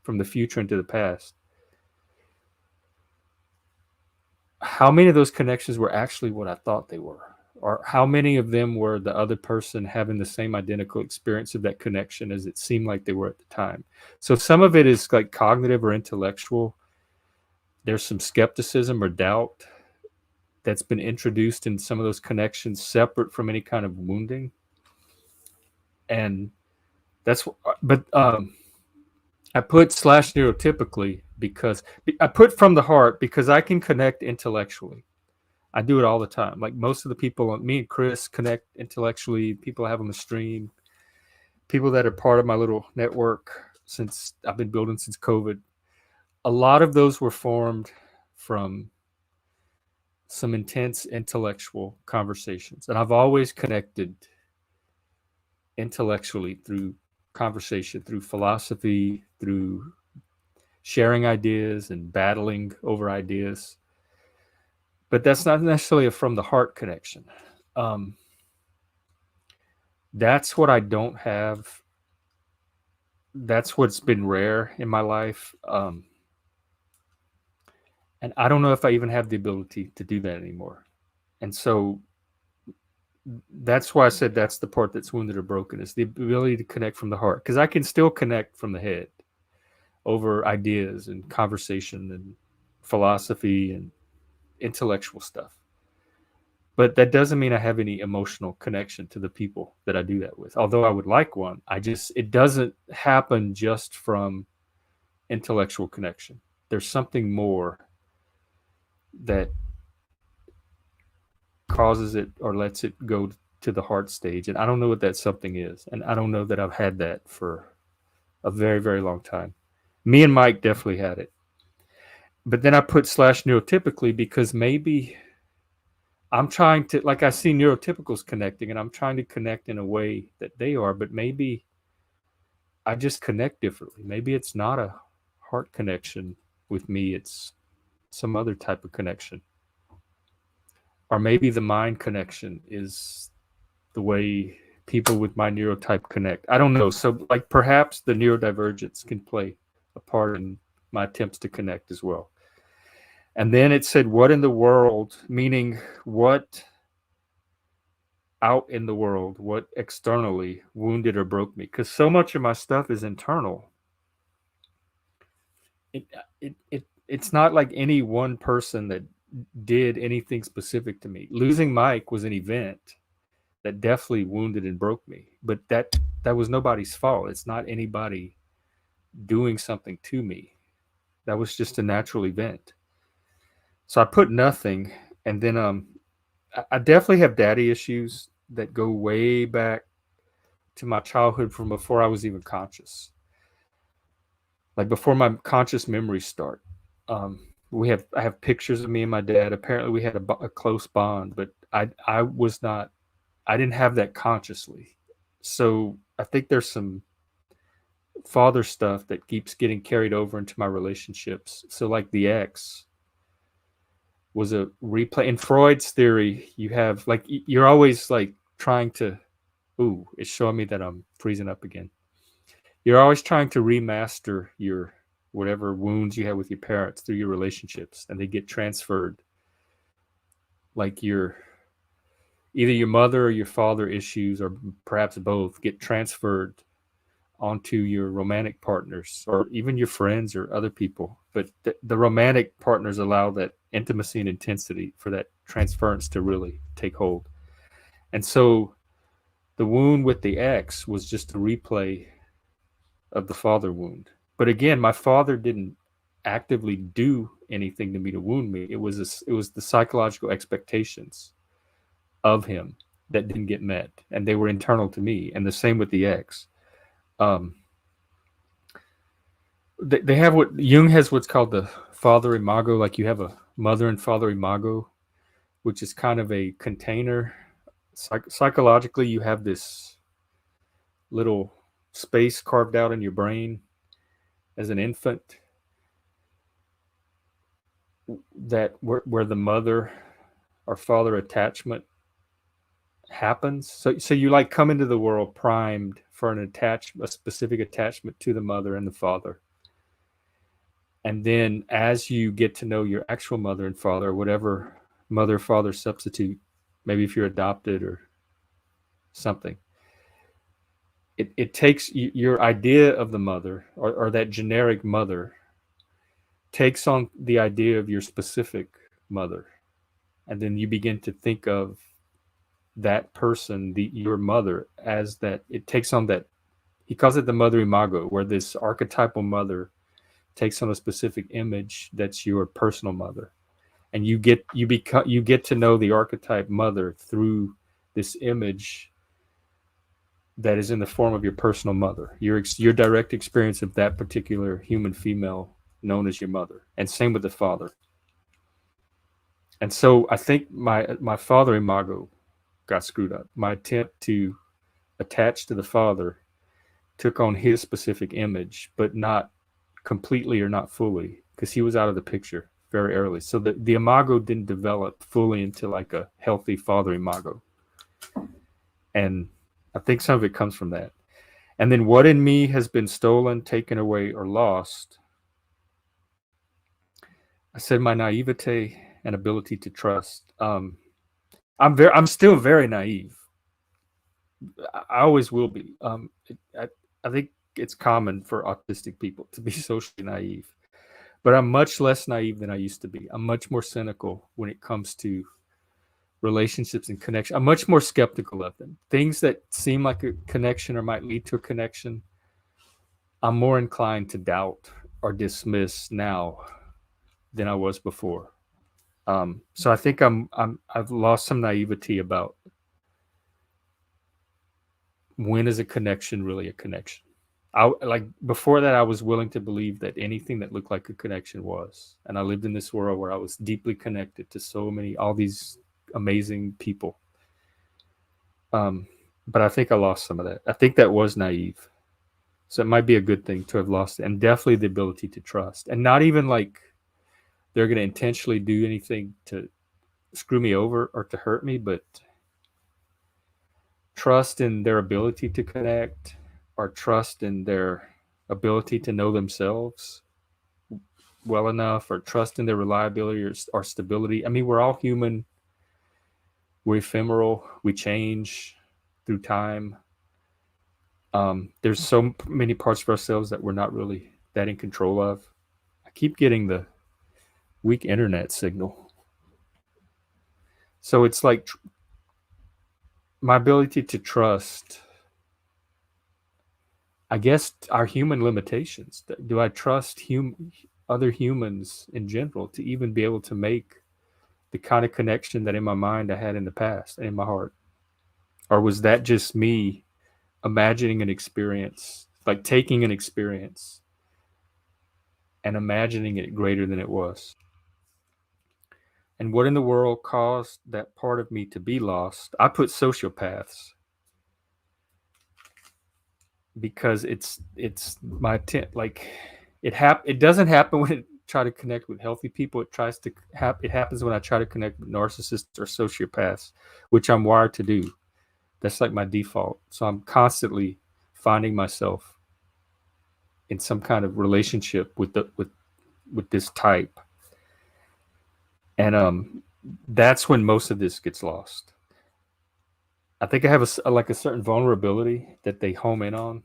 from the future into the past, how many of those connections were actually what I thought they were? Or how many of them were the other person having the same identical experience of that connection as it seemed like they were at the time? So some of it is like cognitive or intellectual. There's some skepticism or doubt that's been introduced in some of those connections, separate from any kind of wounding. And that's, but I put / neurotypically because I put from the heart, because I can connect intellectually. I do it all the time. Like most of the people, me and Chris connect intellectually. People I have on the stream, people that are part of my little network since I've been building since COVID. A lot of those were formed from some intense intellectual conversations. And I've always connected intellectually through conversation, through philosophy, through sharing ideas and battling over ideas. But that's not necessarily a from the heart connection. That's what I don't have. That's what's been rare in my life. And I don't know if I even have the ability to do that anymore. And so that's why I said that's the part that's wounded or broken, is the ability to connect from the heart. Because I can still connect from the head over ideas and conversation and philosophy and intellectual stuff. But that doesn't mean I have any emotional connection to the people that I do that with. Although I would like one, it doesn't happen just from intellectual connection. There's something more that causes it or lets it go to the heart stage. And I don't know what that something is. And I don't know that I've had that for a very, very long time. Me and Mike definitely had it. But then I put / neurotypically because maybe I'm trying to, like I see neurotypicals connecting and I'm trying to connect in a way that they are, but maybe I just connect differently. Maybe it's not a heart connection with me. It's some other type of connection. or maybe the mind connection is the way people with my neurotype connect. I don't know. So like perhaps the neurodivergence can play a part in my attempts to connect as well. And then it said, what in the world, meaning what out in the world, what externally wounded or broke me? Because so much of my stuff is internal. It's not like any one person that did anything specific to me. Losing Mike was an event that definitely wounded and broke me, but that was nobody's fault. It's not anybody doing something to me. That was just a natural event. So I put nothing, and then I definitely have daddy issues that go way back to my childhood from before I was even conscious, like before my conscious memories start. I have pictures of me and my dad. Apparently we had a close bond, but I didn't have that consciously. So I think there's some father stuff that keeps getting carried over into my relationships. So like the ex was a replay. In Freud's theory, you have like, you're always like trying to, ooh, it's showing me that I'm freezing up again. You're always trying to remaster your whatever wounds you have with your parents through your relationships, and they get transferred. Like either your mother or your father issues, or perhaps both, get transferred onto your romantic partners or even your friends or other people. But the romantic partners allow that intimacy and intensity for that transference to really take hold. And so the wound with the ex was just a replay of the father wound. But again, my father didn't actively do anything to me to wound me. It was the psychological expectations of him that didn't get met, and they were internal to me. And the same with the ex. They have what Jung has, what's called the father imago. Like you have a mother and father imago, which is kind of a container. Psychologically, you have this little space carved out in your brain as an infant, that where the mother or father attachment happens. So you like come into the world primed for a specific attachment to the mother and the father. And then as you get to know your actual mother and father, or whatever mother father substitute, maybe if you're adopted or something, it takes your idea of the mother, or that generic mother takes on the idea of your specific mother. And then you begin to think of that person, your mother, as that. It takes on that, he calls it the mother imago, where this archetypal mother takes on a specific image that's your personal mother. And you get to know the archetype mother through this image that is in the form of your personal mother, your direct experience of that particular human female known as your mother. And same with the father. And so I think my father imago got screwed up. My attempt to attach to the father took on his specific image, but not completely or not fully, because he was out of the picture very early. So the imago didn't develop fully into like a healthy father imago. And I think some of it comes from that. And then what in me has been stolen, taken away, or lost? I said my naivete and ability to trust. I'm still very naive. I always will be. I think it's common for autistic people to be socially naive, but I'm much less naive than I used to be. I'm much more cynical when it comes to relationships and connection. I'm much more skeptical of them. Things that seem like a connection or might lead to a connection, I'm more inclined to doubt or dismiss now than I was before. So I think I've lost some naivety about when is a connection really a connection. Like before that, I was willing to believe that anything that looked like a connection was. And I lived in this world where I was deeply connected to all these amazing people. But I think I lost some of that. I think that was naive. So it might be a good thing to have lost it. And definitely the ability to trust. And not even like they're going to intentionally do anything to screw me over or to hurt me, but trust in their ability to connect, or trust in their ability to know themselves well enough, or trust in their reliability or stability. I mean, we're all human. We're ephemeral. We change through time. There's so many parts of ourselves that we're not really that in control of. I keep getting the weak internet signal. So it's like my ability to trust, I guess, our human limitations. Do I trust other humans in general to even be able to make the kind of connection that in my mind I had in the past and in my heart? Or was that just me imagining an experience, like taking an experience and imagining it greater than it was? And what in the world caused that part of me to be lost? I put sociopaths because it's my attempt. Like it doesn't happen when it try to connect with healthy people. It happens when I try to connect with narcissists or sociopaths, which I'm wired to do. That's like my default. So I'm constantly finding myself in some kind of relationship with this type. And that's when most of this gets lost. I think I have a certain vulnerability that they home in on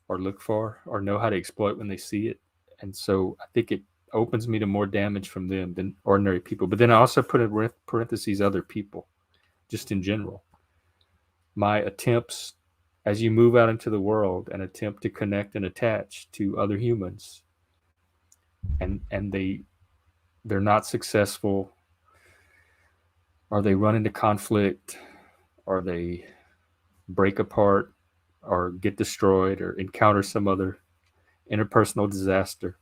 or look for or know how to exploit when they see it. And so I think it opens me to more damage from them than ordinary people. But then I also put in parentheses other people, just in general. My attempts as you move out into the world and attempt to connect and attach to other humans, and they're not successful, or they run into conflict, or they break apart, or get destroyed, or encounter some other interpersonal disaster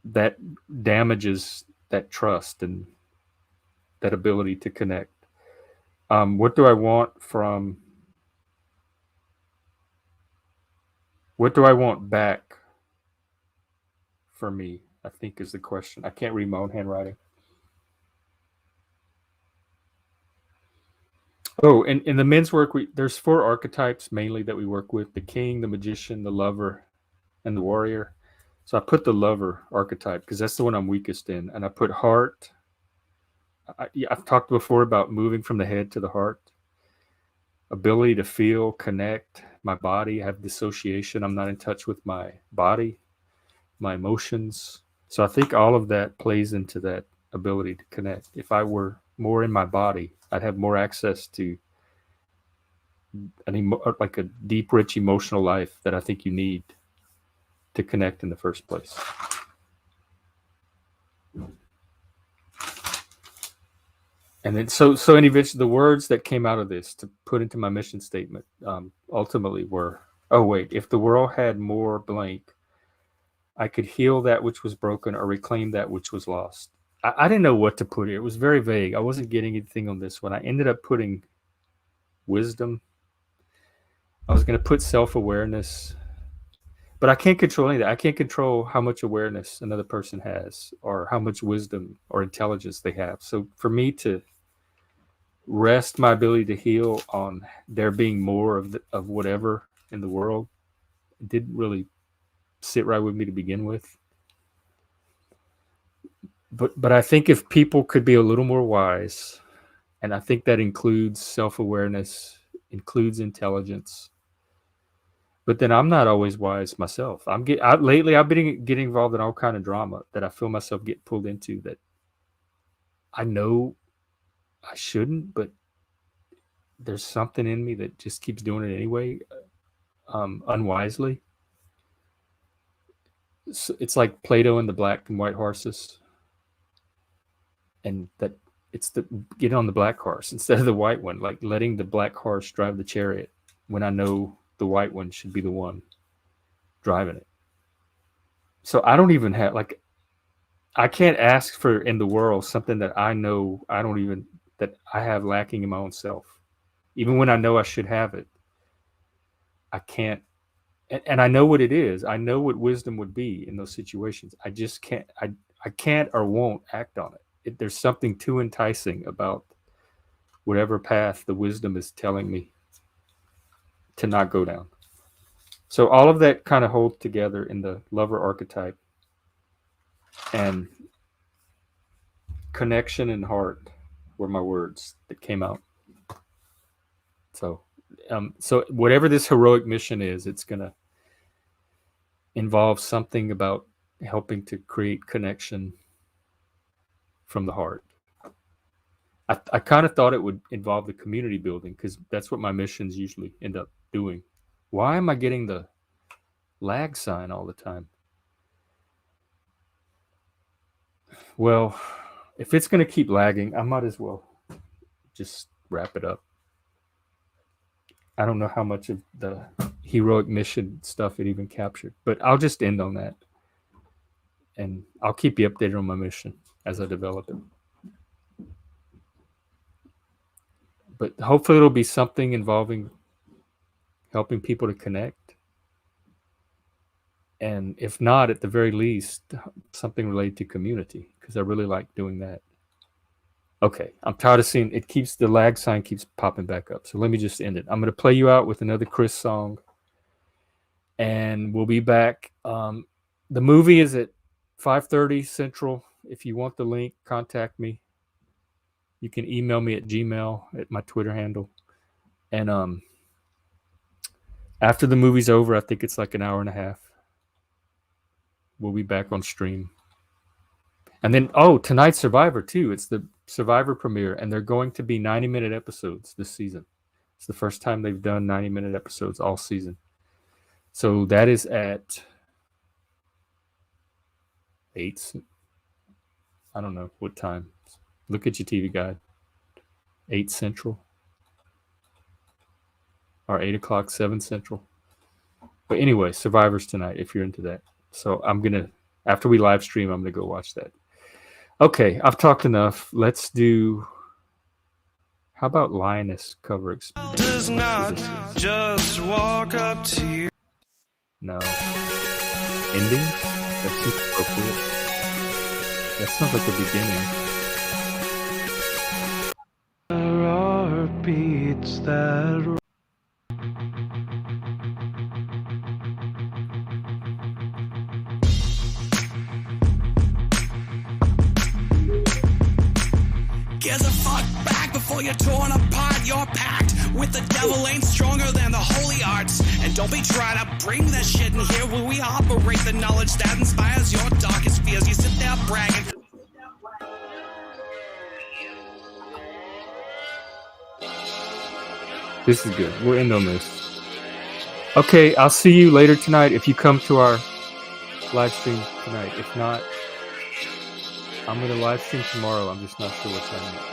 that damages that trust and that ability to connect. What do I want back for me, I think, is the question. I can't read my own handwriting. Oh, and in the men's work, there's 4 archetypes mainly that we work with: the king, the magician, the lover, and the warrior. So I put the lover archetype because that's the one I'm weakest in. And I put heart. I've talked before about moving from the head to the heart. Ability to feel, connect, my body. I have dissociation. I'm not in touch with my body, my emotions. So I think all of that plays into that ability to connect. If I were more in my body, I'd have more access to like a deep, rich emotional life that I think you need to connect in the first place. And then, so eventually, the words that came out of this to put into my mission statement ultimately were, oh wait, if the world had more blank, I could heal that which was broken or reclaim that which was lost. I didn't know what to put here. It was very vague. I wasn't getting anything on this one. I ended up putting wisdom. I was going to put self-awareness, but I can't control any of that. I can't control how much awareness another person has or how much wisdom or intelligence they have. So for me to rest my ability to heal on there being more of whatever in the world didn't really sit right with me to begin with. But I think if people could be a little more wise, and I think that includes self-awareness, includes intelligence. But then I'm not always wise myself. Lately I've been getting involved in all kind of drama that I feel myself get pulled into that I know I shouldn't, but there's something in me that just keeps doing it anyway, unwisely. So it's like Plato and the black and white horses, and that it's get on the black horse instead of the white one, like letting the black horse drive the chariot when I know the white one should be the one driving it. So I don't even have, like, I can't ask for in the world something that I know that I have lacking in my own self. Even when I know I should have it, I can't. And I know what it is. I know what wisdom would be in those situations. I just can't. I can't or won't act on it. there's something too enticing about whatever path the wisdom is telling me to not go down. So all of that kind of holds together in the lover archetype, and connection and heart were my words that came out. So whatever this heroic mission is, it's going to involve something about helping to create connection from the heart. I kind of thought it would involve the community building, because that's what my missions usually end up doing. Why am I getting the lag sign all the time? Well, if it's going to keep lagging, I might as well just wrap it up. I don't know how much of the heroic mission stuff it even captured, but I'll just end on that. And I'll keep you updated on my mission as I develop it. But hopefully it'll be something involving helping people to connect. And if not, at the very least, something related to community, because I really like doing that. Okay, I'm tired of seeing it. The lag sign keeps popping back up. So let me just end it. I'm going to play you out with another Chris song, and we'll be back. The movie is at 5:30 Central. If you want the link, contact me. You can email me at Gmail at my Twitter handle. And after the movie's over, I think it's like an hour and a half, we'll be back on stream. And then, tonight's Survivor too. It's the Survivor premiere, and they're going to be 90-minute episodes this season. It's the first time they've done 90-minute episodes all season. So that is at 8. I don't know what time. Look at your TV guide. 8 Central. Or 8 o'clock, 7 Central. But anyway, Survivor's tonight if you're into that. So after we live stream, I'm going to go watch that. Okay, I've talked enough. Let's do, how about Lioness cover experience? Does not just walk up to you. No. Ending? That's too appropriate. That sounds like the beginning. There are beats that... Give a fuck back before you're torn apart. Your pact with the devil ain't stronger than the holy arts. And don't be trying to bring that shit in here where we operate the knowledge that inspires your darkest fears. You sit there bragging. This is good. We'll end on this. Okay, I'll see you later tonight if you come to our live stream tonight. If not, I'm going to live stream tomorrow. I'm just not sure what time yet.